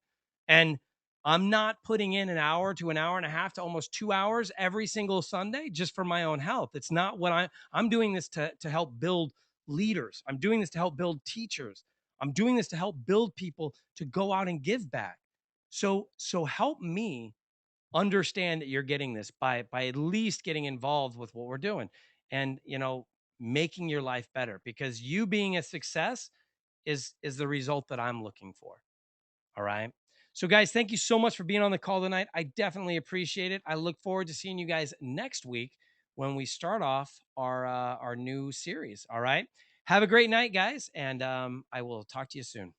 And I'm not putting in an hour to an hour and a half to almost 2 hours every single Sunday just for my own health. It's not what I'm doing this to help build leaders. I'm doing this to help build teachers. I'm doing this to help build people to go out and give back. So help me understand that you're getting this by at least getting involved with what we're doing, and making your life better, because you being a success is the result that I'm looking for. All right. So guys, thank you so much for being on the call tonight. I definitely appreciate it. I look forward to seeing you guys next week when we start off our new series. All right. Have a great night, guys, and I will talk to you soon.